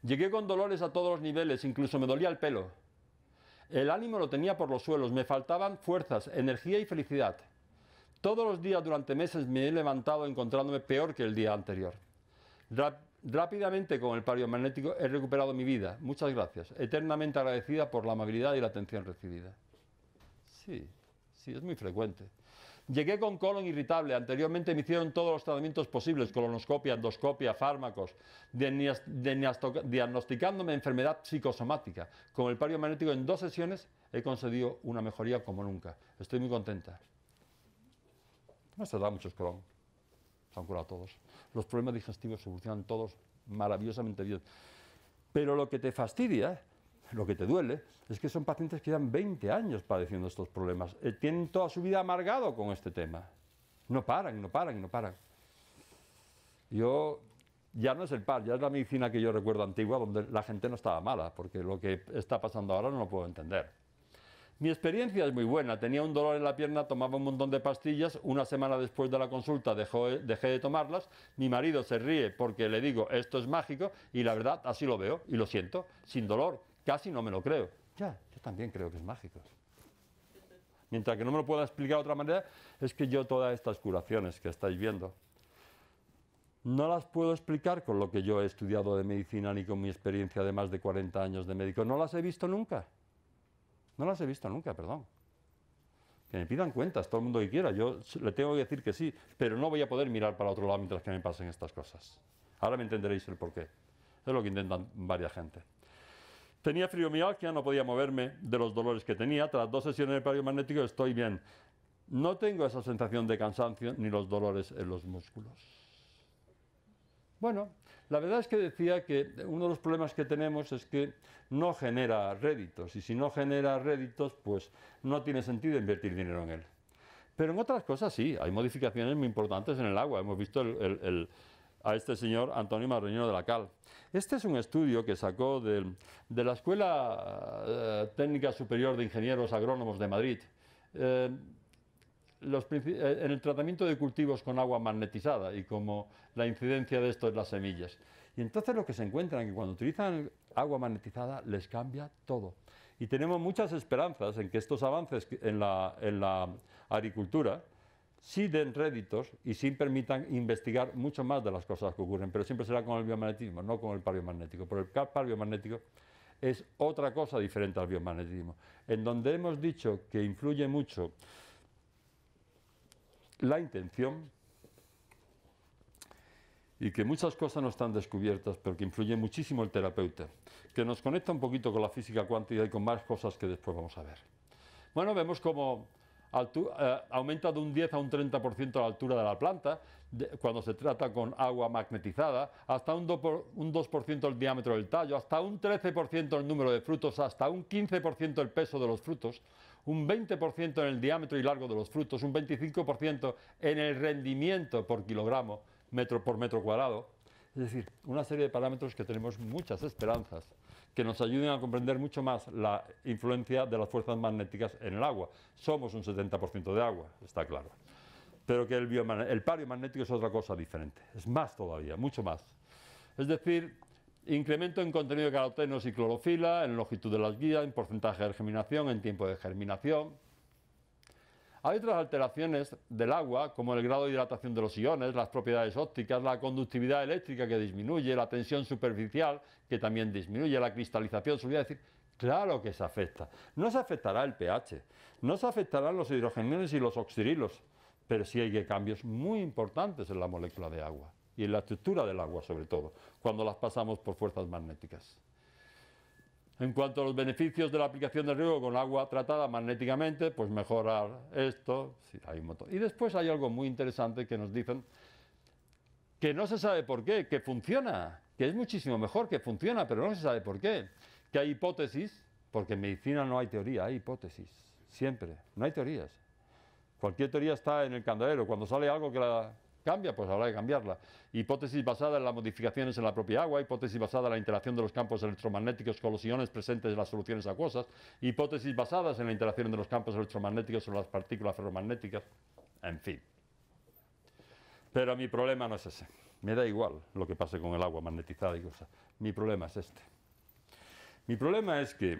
Llegué con dolores a todos los niveles, incluso me dolía el pelo. El ánimo lo tenía por los suelos, me faltaban fuerzas, energía y felicidad. Todos los días durante meses me he levantado encontrándome peor que el día anterior. Rápidamente con el pario-magnético he recuperado mi vida. Muchas gracias. Eternamente agradecida por la amabilidad y la atención recibida. Sí, es muy frecuente. Llegué con colon irritable. Anteriormente me hicieron todos los tratamientos posibles, colonoscopia, endoscopia, fármacos, diagnosticándome enfermedad psicosomática. Con el pario magnético en 2 sesiones he conseguido una mejoría como nunca. Estoy muy contenta. No se da muchos Crohn. Se han curado todos. Los problemas digestivos se solucionan todos maravillosamente bien. Pero lo que te fastidia, lo que te duele, es que son pacientes que llevan 20 años padeciendo estos problemas. Tienen toda su vida amargado con este tema. No paran. Yo, ya no es el par, ya es la medicina que yo recuerdo antigua, donde la gente no estaba mala, porque lo que está pasando ahora no lo puedo entender. Mi experiencia es muy buena. Tenía un dolor en la pierna, tomaba un montón de pastillas. Una semana después de la consulta dejé de tomarlas. Mi marido se ríe porque le digo, esto es mágico, y la verdad, así lo veo y lo siento, sin dolor. Casi no me lo creo. Ya, yo también creo que es mágico. Mientras que no me lo pueda explicar de otra manera, es que yo todas estas curaciones que estáis viendo, no las puedo explicar con lo que yo he estudiado de medicina ni con mi experiencia de más de 40 años de médico. No las he visto nunca. No las he visto nunca, perdón. Que me pidan cuentas todo el mundo que quiera. Yo le tengo que decir que sí, pero no voy a poder mirar para otro lado mientras que me pasen estas cosas. Ahora me entenderéis el porqué. Es lo que intentan varias gente. Tenía fibromialgia, no podía moverme de los dolores que tenía. Tras 2 sesiones de pario magnético estoy bien. No tengo esa sensación de cansancio ni los dolores en los músculos. Bueno, la verdad es que decía que uno de los problemas que tenemos es que no genera réditos, y si no genera réditos, pues no tiene sentido invertir dinero en él. Pero en otras cosas sí, hay modificaciones muy importantes en el agua. Hemos visto a este señor Antonio Marreñero de la Cal. Este es un estudio que sacó de la Escuela Técnica Superior de Ingenieros Agrónomos de Madrid. En el tratamiento de cultivos con agua magnetizada y como la incidencia de esto en las semillas. Y entonces lo que se encuentran es que cuando utilizan agua magnetizada les cambia todo. Y tenemos muchas esperanzas en que estos avances en la agricultura sí den réditos y sí permitan investigar mucho más de las cosas que ocurren, pero siempre será con el biomagnetismo, no con el pario magnético. Porque el pario magnético es otra cosa diferente al biomagnetismo, en donde hemos dicho que influye mucho la intención y que muchas cosas no están descubiertas, pero que influye muchísimo el terapeuta, que nos conecta un poquito con la física cuántica y con más cosas que después vamos a ver. Bueno, vemos como aumenta de un 10 a un 30% la altura de la planta, cuando se trata con agua magnetizada, hasta un 2% el diámetro del tallo, hasta un 13% el número de frutos, hasta un 15% el peso de los frutos, un 20% en el diámetro y largo de los frutos, un 25% en el rendimiento por kilogramo, por metro cuadrado. Es decir, una serie de parámetros que tenemos muchas esperanzas, que nos ayuden a comprender mucho más la influencia de las fuerzas magnéticas en el agua. Somos un 70% de agua, está claro. Pero que el pario magnético es otra cosa diferente, es más todavía, mucho más. Es decir, incremento en contenido de carotenos y clorofila, en longitud de las guías, en porcentaje de germinación, en tiempo de germinación. Hay otras alteraciones del agua, como el grado de hidratación de los iones, las propiedades ópticas, la conductividad eléctrica que disminuye, la tensión superficial que también disminuye, la cristalización sólida. Es decir, claro que se afecta. No se afectará el pH, no se afectarán los hidrogeniones y los oxidrilos, pero sí hay cambios muy importantes en la molécula de agua y en la estructura del agua sobre todo, cuando las pasamos por fuerzas magnéticas. En cuanto a los beneficios de la aplicación del riego con agua tratada magnéticamente, pues mejorar esto, sí, hay un montón. Y después hay algo muy interesante que nos dicen que no se sabe por qué, que funciona, que es muchísimo mejor, que funciona, pero no se sabe por qué. Que hay hipótesis, porque en medicina no hay teoría, hay hipótesis, siempre, no hay teorías. Cualquier teoría está en el candelero, cuando sale algo que la cambia, pues habrá que cambiarla. Hipótesis basada en las modificaciones en la propia agua, hipótesis basada en la interacción de los campos electromagnéticos con los iones presentes en las soluciones acuosas, hipótesis basadas en la interacción de los campos electromagnéticos con las partículas ferromagnéticas, en fin. Pero mi problema no es ese. Me da igual lo que pase con el agua magnetizada y cosas. Mi problema es este. Mi problema es que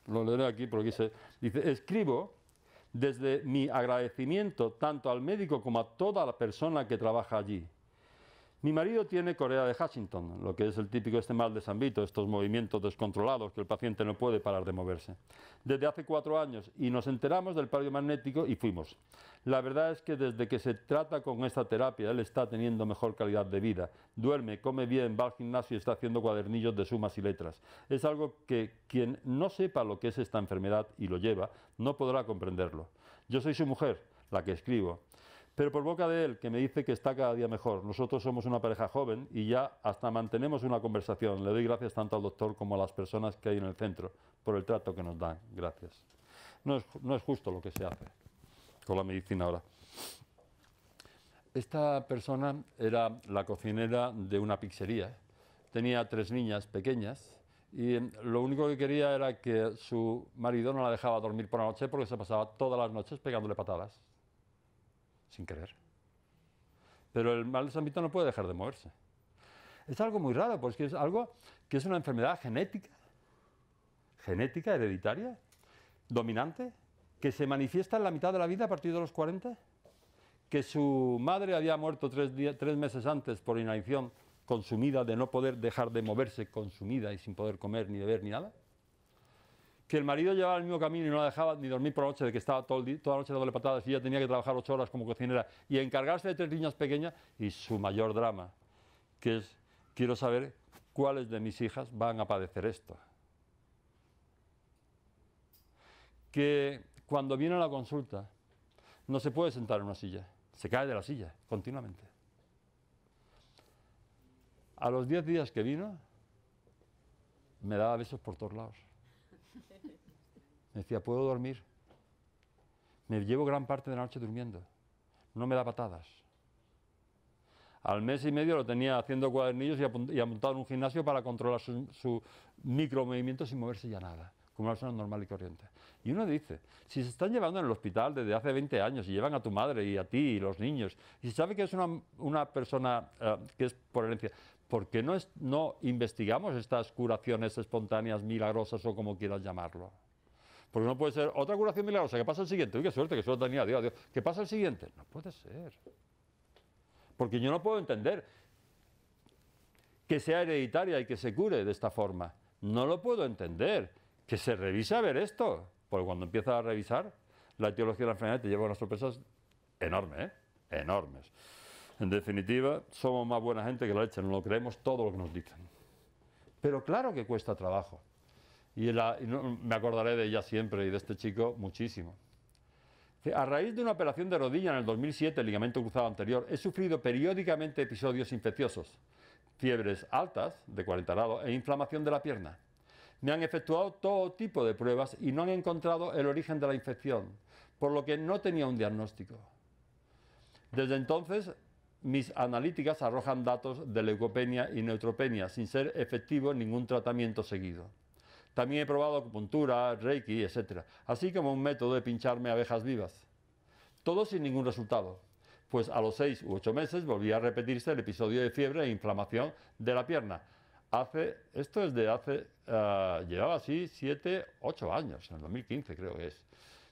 lo leeré aquí porque dice, escribo desde mi agradecimiento tanto al médico como a toda la persona que trabaja allí. Mi marido tiene corea de Huntington, lo que es el típico mal de San Vito, estos movimientos descontrolados que el paciente no puede parar de moverse. Desde hace 4 años y nos enteramos del pario magnético y fuimos. La verdad es que desde que se trata con esta terapia él está teniendo mejor calidad de vida, duerme, come bien, va al gimnasio y está haciendo cuadernillos de sumas y letras. Es algo que quien no sepa lo que es esta enfermedad y lo lleva, no podrá comprenderlo. Yo soy su mujer, la que escribo. Pero por boca de él, que me dice que está cada día mejor. Nosotros somos una pareja joven y ya hasta mantenemos una conversación. Le doy gracias tanto al doctor como a las personas que hay en el centro por el trato que nos dan. Gracias. No es justo lo que se hace con la medicina ahora. Esta persona era la cocinera de una pizzería. Tenía 3 niñas pequeñas y lo único que quería era que su marido no la dejaba dormir por la noche porque se pasaba todas las noches pegándole patadas. Sin querer. Pero el mal de San Vito no puede dejar de moverse. Es algo muy raro, porque es algo que es una enfermedad genética, hereditaria, dominante, que se manifiesta en la mitad de la vida a partir de los 40, que su madre había muerto 3 meses antes por inanición consumida, de no poder dejar de moverse, consumida y sin poder comer, ni beber, ni nada. Que el marido llevaba el mismo camino y no la dejaba ni dormir por la noche, de que estaba toda la noche dándole patadas y ella tenía que trabajar 8 horas como cocinera y encargarse de 3 niñas pequeñas, y su mayor drama, que es, quiero saber cuáles de mis hijas van a padecer esto. Que cuando viene a la consulta no se puede sentar en una silla, se cae de la silla continuamente. A los 10 días que vino, me daba besos por todos lados. Me decía, ¿puedo dormir? Me llevo gran parte de la noche durmiendo. No me da patadas. Al mes y medio lo tenía haciendo cuadernillos y apuntado en un gimnasio para controlar su micromovimiento sin moverse ya nada, como una persona normal y corriente. Y uno dice, si se están llevando en el hospital desde hace 20 años y llevan a tu madre y a ti y los niños, y se sabe que es una persona que es por herencia, ¿por qué no investigamos estas curaciones espontáneas, milagrosas o como quieras llamarlo? Porque no puede ser otra curación milagrosa, que pasa el siguiente. Uy, qué suerte, que suerte tenía, Dios. ¿Qué pasa el siguiente? No puede ser. Porque yo no puedo entender que sea hereditaria y que se cure de esta forma. No lo puedo entender. Que se revise a ver esto. Porque cuando empieza a revisar, la etiología de la enfermedad te lleva a unas sorpresas enormes, enormes. En definitiva, somos más buena gente que la leche, no lo creemos todo lo que nos dicen. Pero claro que cuesta trabajo. me acordaré de ella siempre y de este chico muchísimo. A raíz de una operación de rodilla en el 2007, el ligamento cruzado anterior, he sufrido periódicamente episodios infecciosos, fiebres altas de 40 grados e inflamación de la pierna. Me han efectuado todo tipo de pruebas y no han encontrado el origen de la infección, por lo que no tenía un diagnóstico. Desde entonces, mis analíticas arrojan datos de leucopenia y neutropenia, sin ser efectivo ningún tratamiento seguido. También he probado acupuntura, reiki, etc., así como un método de pincharme abejas vivas. Todo sin ningún resultado, pues a los 6 u 8 meses volvía a repetirse el episodio de fiebre e inflamación de la pierna. Esto es de hace, llevaba así 7, 8 años, en el 2015 creo que es.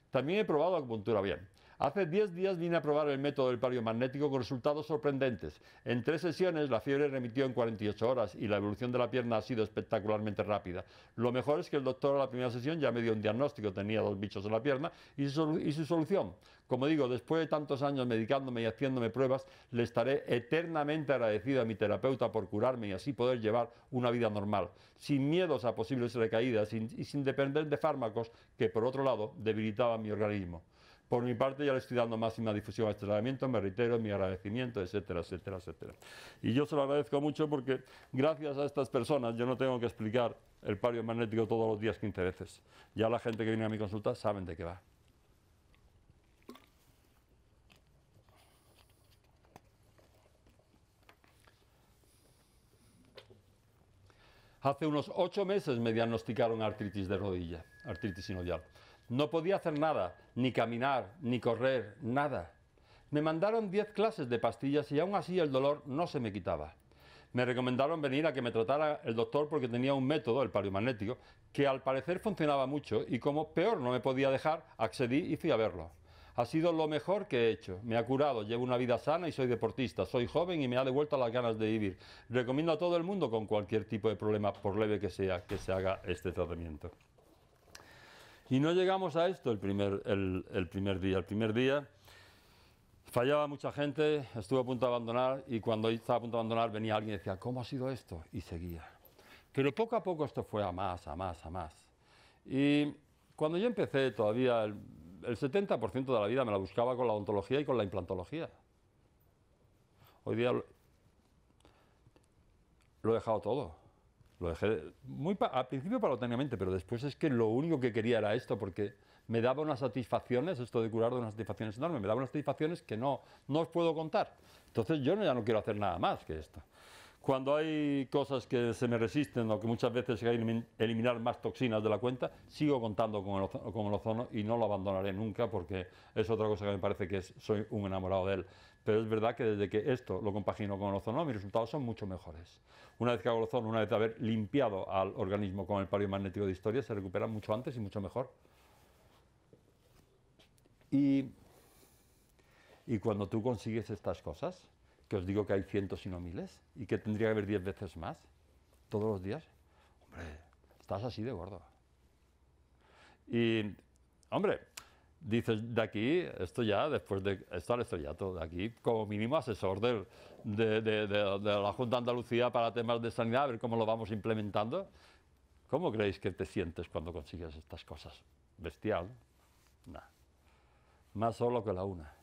También he probado acupuntura bien. Hace 10 días vine a probar el método del palio magnético con resultados sorprendentes. En 3 sesiones la fiebre remitió en 48 horas y la evolución de la pierna ha sido espectacularmente rápida. Lo mejor es que el doctor a la primera sesión ya me dio un diagnóstico, tenía 2 bichos en la pierna y su solución. Como digo, después de tantos años medicándome y haciéndome pruebas, le estaré eternamente agradecido a mi terapeuta por curarme y así poder llevar una vida normal, sin miedos a posibles recaídas y sin depender de fármacos que, por otro lado, debilitaban mi organismo. Por mi parte, ya le estoy dando máxima difusión a este tratamiento, me reitero mi agradecimiento, etcétera, etcétera, etcétera. Y yo se lo agradezco mucho porque, gracias a estas personas, yo no tengo que explicar el palio magnético todos los días 15 veces. Ya la gente que viene a mi consulta saben de qué va. Hace unos 8 meses me diagnosticaron artritis de rodilla, artritis sinovial. No podía hacer nada, ni caminar, ni correr, nada. Me mandaron 10 clases de pastillas y aún así el dolor no se me quitaba. Me recomendaron venir a que me tratara el doctor porque tenía un método, el palio magnético, que al parecer funcionaba mucho y como peor no me podía dejar, accedí y fui a verlo. Ha sido lo mejor que he hecho. Me ha curado, llevo una vida sana y soy deportista. Soy joven y me ha devuelto las ganas de vivir. Recomiendo a todo el mundo con cualquier tipo de problema, por leve que sea, que se haga este tratamiento. Y no llegamos a esto el primer día. El primer día fallaba mucha gente, estuve a punto de abandonar y cuando estaba a punto de abandonar venía alguien y decía, ¿cómo ha sido esto? Y seguía. Pero poco a poco esto fue a más, a más, a más. Y cuando yo empecé todavía, el 70% de la vida me la buscaba con la odontología y con la implantología. Hoy día lo he dejado todo. Lo dejé al principio paulatinamente, pero después es que lo único que quería era esto, porque me daba unas satisfacciones, esto de curar, de unas satisfacciones enormes, me daba unas satisfacciones que no os puedo contar. Entonces yo ya no quiero hacer nada más que esto. Cuando hay cosas que se me resisten o que muchas veces hay que eliminar más toxinas de la cuenta, sigo contando con el ozono y no lo abandonaré nunca porque es otra cosa que me parece que soy un enamorado de él. Pero es verdad que desde que esto lo compagino con el ozono, mis resultados son mucho mejores. Una vez que hago el ozono, una vez de haber limpiado al organismo con el palio magnético de historia, se recupera mucho antes y mucho mejor. Y cuando tú consigues estas cosas, que os digo que hay cientos y no miles, y que tendría que haber 10 veces más, todos los días, hombre, estás así de gordo. Y, hombre, dices, de aquí, esto ya, después de estar estrellato, de aquí, como mínimo asesor de la Junta de Andalucía para temas de sanidad, a ver cómo lo vamos implementando. ¿Cómo creéis que te sientes cuando consigues estas cosas? Bestial, ¿no? Nah. Más solo que la una.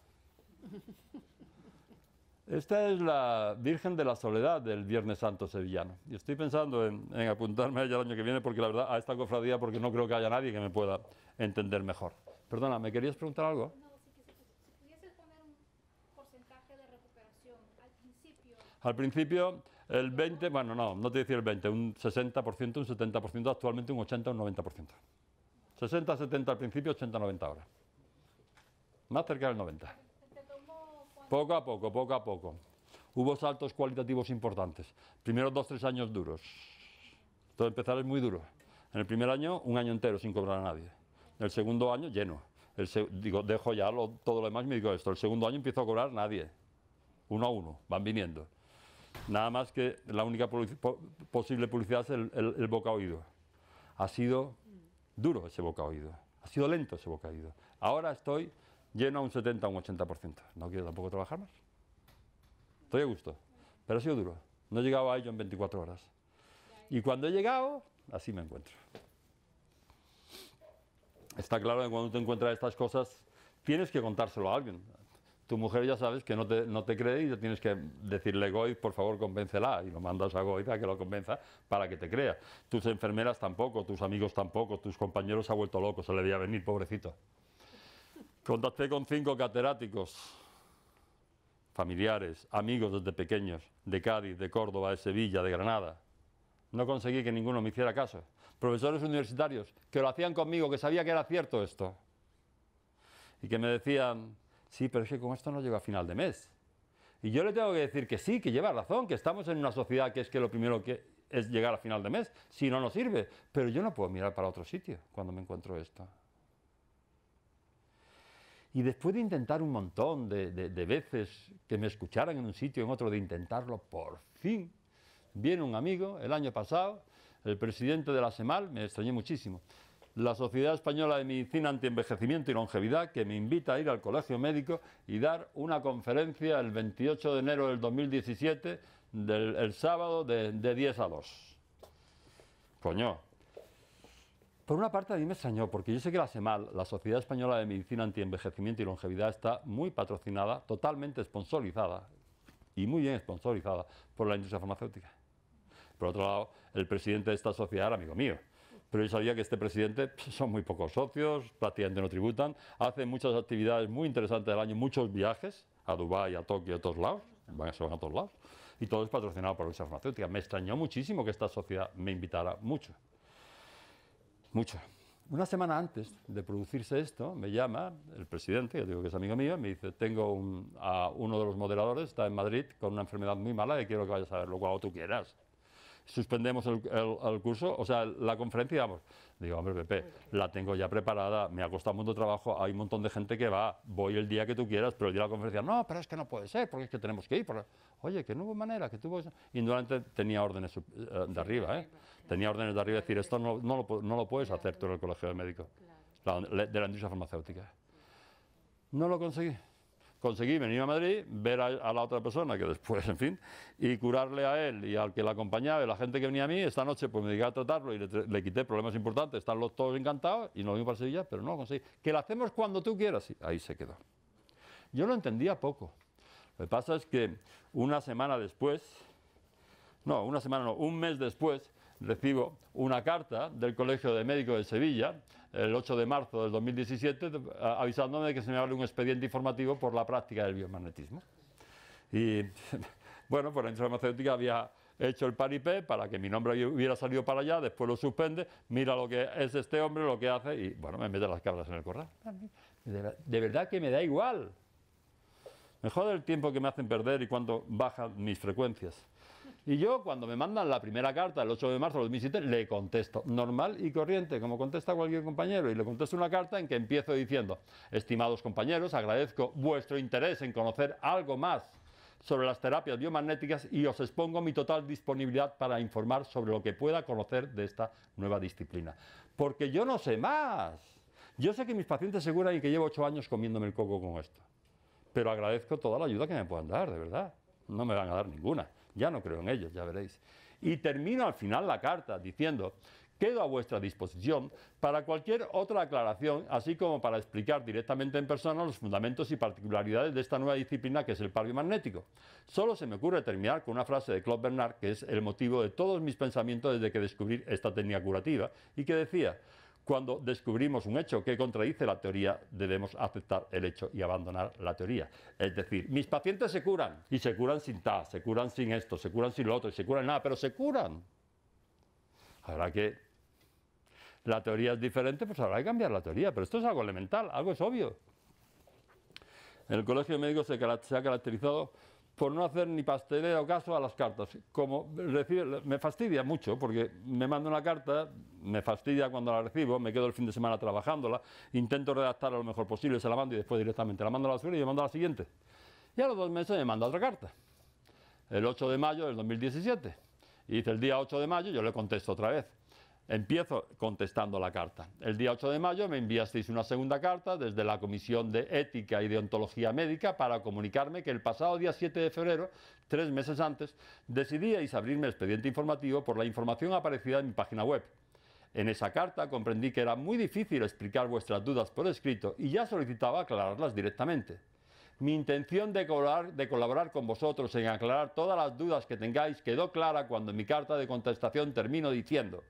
Esta es la Virgen de la Soledad del Viernes Santo sevillano. Y estoy pensando en apuntarme a ella el año que viene, porque la verdad, a esta cofradía, porque no creo que haya nadie que me pueda entender mejor. Perdona, ¿me querías preguntar algo? No, si pudieses poner un porcentaje de recuperación al principio. Al principio, el 20, bueno, no te voy a decir el 20, un 60%, un 70%, actualmente un 80, un 90%. 60, 70 al principio, 80, 90 ahora. Más cerca del 90. Poco a poco, poco a poco. Hubo saltos cualitativos importantes. Primeros 2-3 años duros. Todo empezar es muy duro. En el primer año, un año entero sin cobrar a nadie. El segundo año, lleno. Dejo ya todo lo demás y me digo esto. El segundo año empiezo a cobrar nadie. Uno a uno, van viniendo. Nada más que la única posible publicidad es el boca-oído. Ha sido duro ese boca-oído. Ha sido lento ese boca-oído. Ahora estoy lleno a un 70, un 80%. No quiero tampoco trabajar más. Estoy a gusto. Pero ha sido duro. No he llegado a ello en 24 horas. Y cuando he llegado, así me encuentro. está claro que cuando te encuentras estas cosas tienes que contárselo a alguien. Tu mujer ya sabes que no te cree y tienes que decirle a Goiz, por favor, convéncela, y lo mandas a Goiz a que lo convenza para que te crea. Tus enfermeras tampoco, tus amigos tampoco, tus compañeros se ha vuelto loco, se le veía venir, pobrecito. Contacté con 5 catedráticos, familiares, amigos desde pequeños, de Cádiz, de Córdoba, de Sevilla, de Granada. No conseguí que ninguno me hiciera caso. Profesores universitarios que lo hacían conmigo, que sabía que era cierto esto. Y que me decían, sí, pero es que con esto no llego a final de mes. Y yo le tengo que decir que sí, que lleva razón, que estamos en una sociedad que es que lo primero que es llegar a final de mes, si no, no sirve. Pero yo no puedo mirar para otro sitio cuando me encuentro esto. Y después de intentar un montón de veces que me escucharan en un sitio, en otro, de intentarlo, por fin, viene un amigo, el año pasado, el presidente de la SEMAL, me extrañé muchísimo, la Sociedad Española de Medicina Antienvejecimiento y Longevidad, que me invita a ir al Colegio Médico y dar una conferencia el 28 de enero del 2017, el sábado de 10 a 2. Coño. Por una parte a mí me extrañó, porque yo sé que la SEMAL, la Sociedad Española de Medicina Antienvejecimiento y Longevidad, está muy patrocinada, totalmente sponsorizada, y muy bien sponsorizada, por la industria farmacéutica. Por otro lado, el presidente de esta sociedad era amigo mío. Pero yo sabía que este presidente son muy pocos socios, prácticamente no tributan, hace muchas actividades muy interesantes del año, muchos viajes a Dubái, a Tokio, a todos lados, se van a todos lados, y todo es patrocinado por la industria farmacéutica. Me extrañó muchísimo que esta sociedad me invitara mucho. Mucho. Una semana antes de producirse esto, me llama el presidente, que digo que es amigo mío, me dice, tengo a uno de los moderadores, está en Madrid con una enfermedad muy mala y quiero que vayas a verlo cuando tú quieras. Suspendemos el curso, o sea, la conferencia, vamos. Digo, hombre, Pepe, la tengo ya preparada, me ha costado mucho trabajo, hay un montón de gente que va, voy el día que tú quieras, pero el día de la conferencia, no, pero es que no puede ser, porque es que tenemos que ir. Oye, que no hubo manera, que tuvo... Indudablemente tenía órdenes de arriba, tenía órdenes de arriba de decir, esto no lo puedes hacer tú en el Colegio de Médicos, de la industria farmacéutica. No lo conseguí. Conseguí venir a Madrid, ver a la otra persona, que después, en fin, y curarle a él y al que le acompañaba y la gente que venía a mí. Esta noche pues me dediqué a tratarlo y le quité problemas importantes, están todos encantados y nos vimos para Sevilla, pero no lo conseguí. Que lo hacemos cuando tú quieras, y ahí se quedó. Yo lo entendía poco. Lo que pasa es que una semana después, un mes después, recibo una carta del Colegio de Médicos de Sevilla, el 8 de marzo del 2017, avisándome de que se me abre un expediente informativo por la práctica del biomagnetismo. Y bueno, pues la industria farmacéutica había hecho el paripé para que mi nombre hubiera salido para allá, después lo suspende, mira lo que es este hombre, lo que hace, y bueno, me mete las cabras en el corral. De verdad que me da igual. Me jode el tiempo que me hacen perder y cuando bajan mis frecuencias. Y yo, cuando me mandan la primera carta, el 8 de marzo de 2017, le contesto, normal y corriente, como contesta cualquier compañero, y le contesto una carta en que empiezo diciendo, estimados compañeros, agradezco vuestro interés en conocer algo más sobre las terapias biomagnéticas y os expongo mi total disponibilidad para informar sobre lo que pueda conocer de esta nueva disciplina. Porque yo no sé más. Yo sé que mis pacientes se curan y que llevo 8 años comiéndome el coco con esto. Pero agradezco toda la ayuda que me puedan dar, de verdad. No me van a dar ninguna. Ya no creo en ellos, ya veréis. Y termino al final la carta diciendo, quedo a vuestra disposición para cualquier otra aclaración, así como para explicar directamente en persona los fundamentos y particularidades de esta nueva disciplina que es el par biomagnético. Solo se me ocurre terminar con una frase de Claude Bernard, que es el motivo de todos mis pensamientos desde que descubrí esta técnica curativa, y que decía, cuando descubrimos un hecho que contradice la teoría, debemos aceptar el hecho y abandonar la teoría. Es decir, mis pacientes se curan, y se curan sin TAS, se curan sin esto, se curan sin lo otro, y se curan nada, pero se curan. Habrá que... La teoría es diferente, pues habrá que cambiar la teoría, pero esto es algo elemental, algo es obvio. El Colegio de Médicos se ha caracterizado por no hacer ni pastelero caso a las cartas. Como me fastidia mucho, porque me manda una carta, me fastidia cuando la recibo, me quedo el fin de semana trabajándola, intento redactarla lo mejor posible, se la mando y después directamente la mando a la basura y me mando a la siguiente. Y a los 2 meses me manda otra carta, el 8 de mayo del 2017. Y dice, el día 8 de mayo yo le contesto otra vez. Empiezo contestando la carta. El día 8 de mayo me enviasteis una segunda carta desde la Comisión de Ética y Deontología Médica para comunicarme que el pasado día 7 de febrero, 3 meses antes, decidíais abrirme el expediente informativo por la información aparecida en mi página web. En esa carta comprendí que era muy difícil explicar vuestras dudas por escrito y ya solicitaba aclararlas directamente. Mi intención de colaborar con vosotros en aclarar todas las dudas que tengáis quedó clara cuando en mi carta de contestación termino diciendo: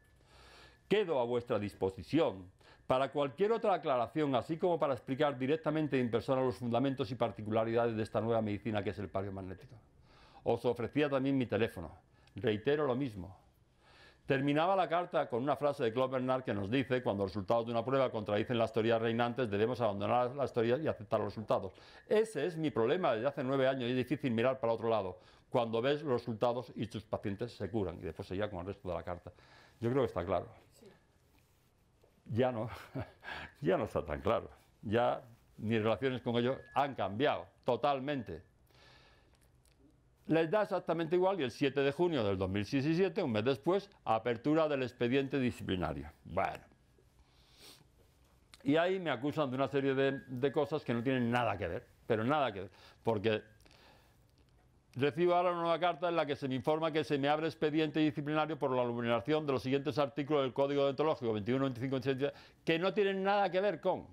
quedo a vuestra disposición para cualquier otra aclaración, así como para explicar directamente en persona los fundamentos y particularidades de esta nueva medicina que es el palio magnético. Os ofrecía también mi teléfono. Reitero lo mismo. Terminaba la carta con una frase de Claude Bernard que nos dice: cuando los resultados de una prueba contradicen las teorías reinantes, debemos abandonar las teorías y aceptar los resultados. Ese es mi problema desde hace 9 años y es difícil mirar para otro lado cuando ves los resultados y tus pacientes se curan. Y después seguía con el resto de la carta. Yo creo que está claro. Ya no está tan claro. Ya mis relaciones con ellos han cambiado totalmente. Les da exactamente igual y el 7 de junio del 2017, un mes después, apertura del expediente disciplinario. Bueno. Y ahí me acusan de una serie de cosas que no tienen nada que ver, pero nada que ver, porque recibo ahora una nueva carta en la que se me informa que se me abre expediente disciplinario por la vulneración de los siguientes artículos del Código Deontológico 21, 25, 26, que no tienen nada que ver con.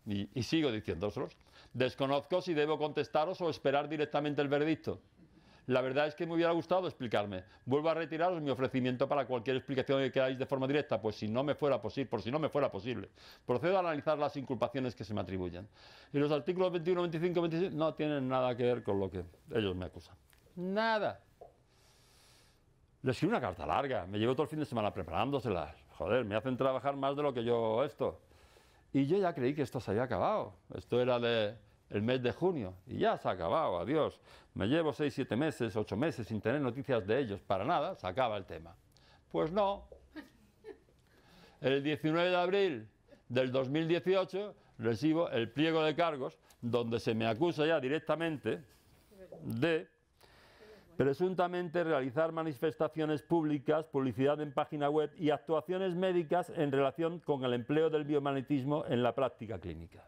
Y sigo diciéndoselos. Desconozco si debo contestaros o esperar directamente el veredicto. La verdad es que me hubiera gustado explicarme. Vuelvo a retiraros mi ofrecimiento para cualquier explicación que queráis de forma directa, pues si no me fuera posible. Procedo a analizar las inculpaciones que se me atribuyen. Y los artículos 21, 25, 26 no tienen nada que ver con lo que ellos me acusan. Nada. Les escribo una carta larga, me llevo todo el fin de semana preparándosela. Joder, me hacen trabajar más de lo que yo esto. Y yo ya creí que esto se había acabado. Esto era el mes de junio y ya se ha acabado, adiós. Me llevo 6, 7 meses, 8 meses sin tener noticias de ellos, para nada, se acaba el tema. Pues no. El 19 de abril del 2018 recibo el pliego de cargos donde se me acusa ya directamente de presuntamente realizar manifestaciones públicas, publicidad en página web y actuaciones médicas en relación con el empleo del biomagnetismo en la práctica clínica.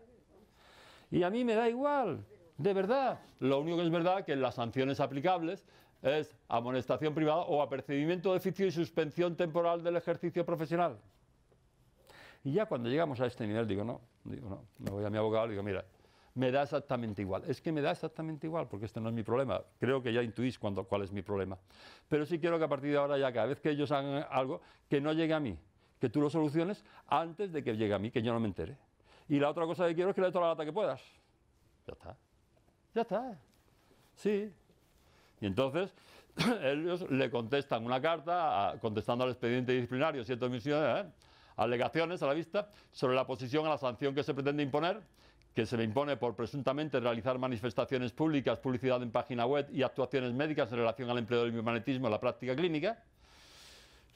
Y a mí me da igual, de verdad. Lo único que es verdad es que las sanciones aplicables es amonestación privada o apercibimiento de oficio y suspensión temporal del ejercicio profesional. Y ya cuando llegamos a este nivel digo no, me voy a mi abogado y digo, mira, me da exactamente igual. Es que me da exactamente igual, porque este no es mi problema. Creo que ya intuís cuál es mi problema. Pero sí quiero que a partir de ahora, ya cada vez que ellos hagan algo, que no llegue a mí, que tú lo soluciones antes de que llegue a mí, que yo no me entere. Y la otra cosa que quiero es que le dé toda la lata que puedas. Ya está. Ya está. Sí. Y entonces ellos le contestan una carta, contestando al expediente disciplinario, 7 alegaciones a la vista, sobre la posición a la sanción que se pretende imponer, que se me impone por presuntamente realizar manifestaciones públicas, publicidad en página web y actuaciones médicas en relación al empleo del biomagnetismo en la práctica clínica.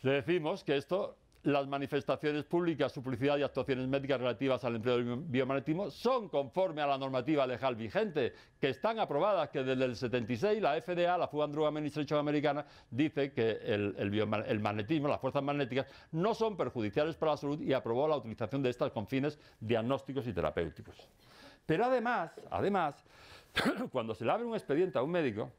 Le decimos que esto, las manifestaciones públicas, su publicidad y actuaciones médicas relativas al empleo del biomagnetismo son conforme a la normativa legal vigente, que están aprobadas, que desde el 76 la FDA, la Food and Drug Administration americana, dice que el magnetismo, las fuerzas magnéticas, no son perjudiciales para la salud y aprobó la utilización de estas con fines diagnósticos y terapéuticos. Pero además, cuando se le abre un expediente a un médico,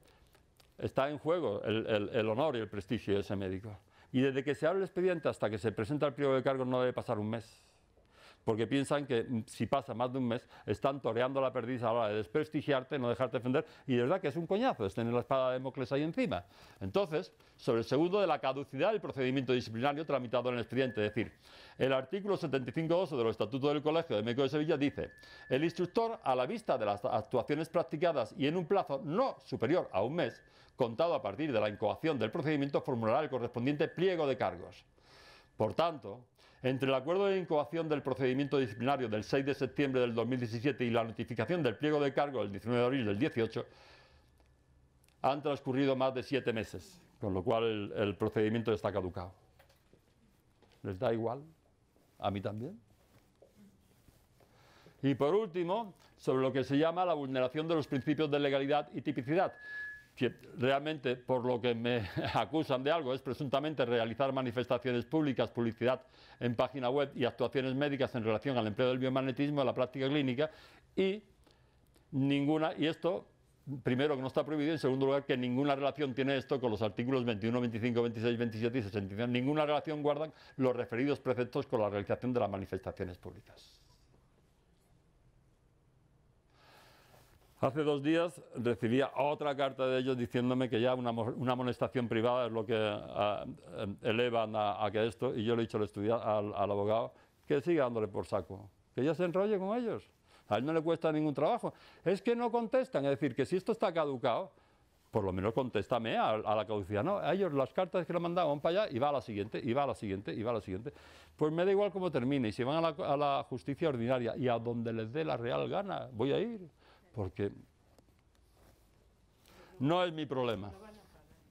está en juego el honor y el prestigio de ese médico. Y desde que se abre el expediente hasta que se presenta el pliego de cargos no debe pasar un mes. Porque piensan que si pasa más de un mes, están toreando la perdiz a la hora de desprestigiarte, no dejarte defender, y de verdad que es un coñazo, es tener la espada de Damocles ahí encima. Entonces, sobre el segundo de la caducidad del procedimiento disciplinario tramitado en el expediente, es decir, el artículo 75.2 de los Estatutos del Colegio de Médicos de Sevilla dice: el instructor, a la vista de las actuaciones practicadas y en un plazo no superior a un mes, contado a partir de la incoación del procedimiento, formulará el correspondiente pliego de cargos. Por tanto, entre el acuerdo de incoación del procedimiento disciplinario del 6 de septiembre del 2017 y la notificación del pliego de cargos del 19 de abril del 18, han transcurrido más de 7 meses, con lo cual el procedimiento está caducado. ¿Les da igual? ¿A mí también? Y por último, sobre lo que se llama la vulneración de los principios de legalidad y tipicidad, que realmente por lo que me acusan de algo es presuntamente realizar manifestaciones públicas, publicidad en página web y actuaciones médicas en relación al empleo del biomagnetismo en la práctica clínica, y esto primero, que no está prohibido, y en segundo lugar, que ninguna relación tiene esto con los artículos 21, 25, 26, 27 y 65. Ninguna relación guardan los referidos preceptos con la realización de las manifestaciones públicas. Hace 2 días recibía otra carta de ellos diciéndome que ya una amonestación privada es lo que elevan a que esto, y yo le he dicho al abogado que siga dándole por saco, que ya se enrolle con ellos. A él no le cuesta ningún trabajo. Es que no contestan, es decir, que si esto está caducado, por lo menos contéstame a la caducidad. No, a ellos las cartas que le mandaban van para allá y va a la siguiente, y va a la siguiente, y va a la siguiente. Pues me da igual cómo termine, y si van a la justicia ordinaria y a donde les dé la real gana, voy a ir. Porque no es mi problema.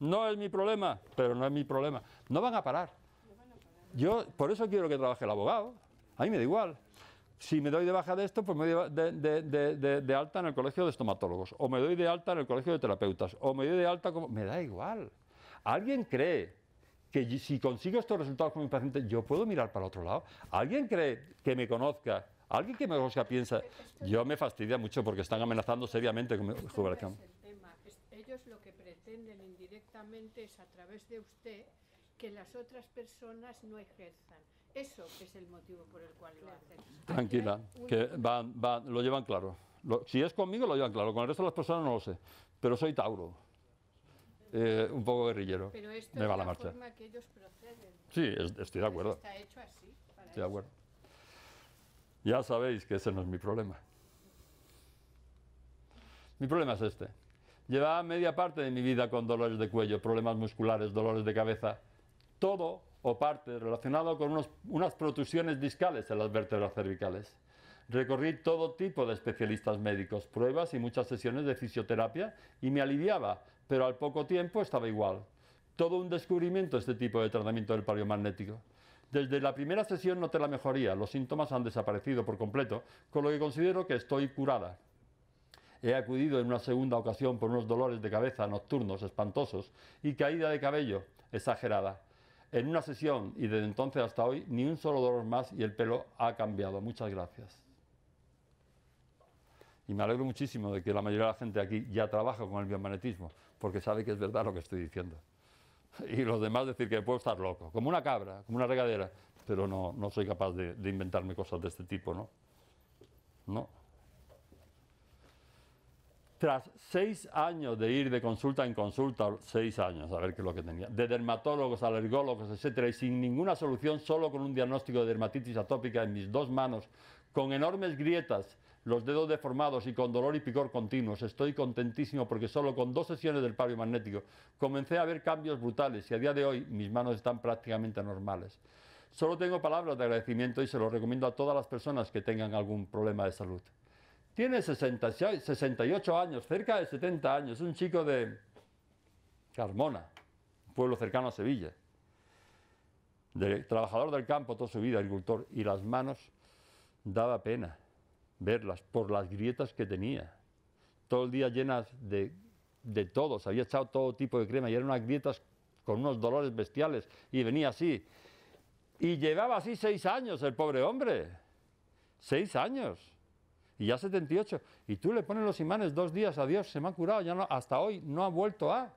No es mi problema, pero no es mi problema. No van a parar. Yo por eso quiero que trabaje el abogado. A mí me da igual. Si me doy de baja de esto, pues me doy de alta en el colegio de estomatólogos, o me doy de alta en el colegio de terapeutas, o me doy de alta como... Me da igual. ¿Alguien cree que si consigo estos resultados con mi paciente, yo puedo mirar para otro lado? ¿Alguien cree que me conozca? ¿Alguien que me conozca piensa? Yo me fastidia mucho porque están amenazando seriamente con mi jubilación. Ellos lo que pretenden indirectamente es, a través de usted, que las otras personas no ejerzan. Eso es el motivo por el cual lo hacen. Tranquila, que lo llevan claro. Si es conmigo, lo llevan claro. Con el resto de las personas no lo sé. Pero soy Tauro. Un poco guerrillero. Pero esto me va es la la marcha. forma que ellos proceden. Sí, estoy de acuerdo. Está hecho así. Estoy de acuerdo. Ya sabéis que ese no es mi problema. Mi problema es este. Llevaba media parte de mi vida con dolores de cuello, problemas musculares, dolores de cabeza, todo o parte relacionado con unas protusiones discales en las vértebras cervicales. Recorrí todo tipo de especialistas médicos, pruebas y muchas sesiones de fisioterapia y me aliviaba, pero al poco tiempo estaba igual. Todo un descubrimiento este tipo de tratamiento del paleomagnético. Desde la primera sesión noté la mejoría, los síntomas han desaparecido por completo, con lo que considero que estoy curada. He acudido en una segunda ocasión por unos dolores de cabeza nocturnos espantosos y caída de cabello exagerada. En una sesión y desde entonces hasta hoy ni un solo dolor más y el pelo ha cambiado. Muchas gracias. Y me alegro muchísimo de que la mayoría de la gente aquí ya trabaja con el biomagnetismo, porque sabe que es verdad lo que estoy diciendo. Y los demás decir que puedo estar loco, como una cabra, como una regadera, pero no soy capaz de inventarme cosas de este tipo, ¿no? No. Tras 6 años de ir de consulta en consulta, 6 años, a ver qué es lo que tenía, de dermatólogos, alergólogos, etcétera, y sin ninguna solución, solo con un diagnóstico de dermatitis atópica en mis 2 manos, con enormes grietas, los dedos deformados y con dolor y picor continuos, estoy contentísimo porque solo con 2 sesiones del paleomagnético comencé a ver cambios brutales y a día de hoy mis manos están prácticamente normales. Solo tengo palabras de agradecimiento y se lo recomiendo a todas las personas que tengan algún problema de salud. Tiene 68 años, cerca de 70 años, un chico de Carmona, un pueblo cercano a Sevilla, trabajador del campo toda su vida, agricultor, y las manos daba pena verlas por las grietas que tenía, todo el día llenas de todo, se había echado todo tipo de crema y eran unas grietas con unos dolores bestiales y venía así, y llevaba así 6 años el pobre hombre, 6 años. Y ya 78, y tú le pones los imanes 2 días, adiós, se me ha curado, ya no, hasta hoy no ha vuelto a.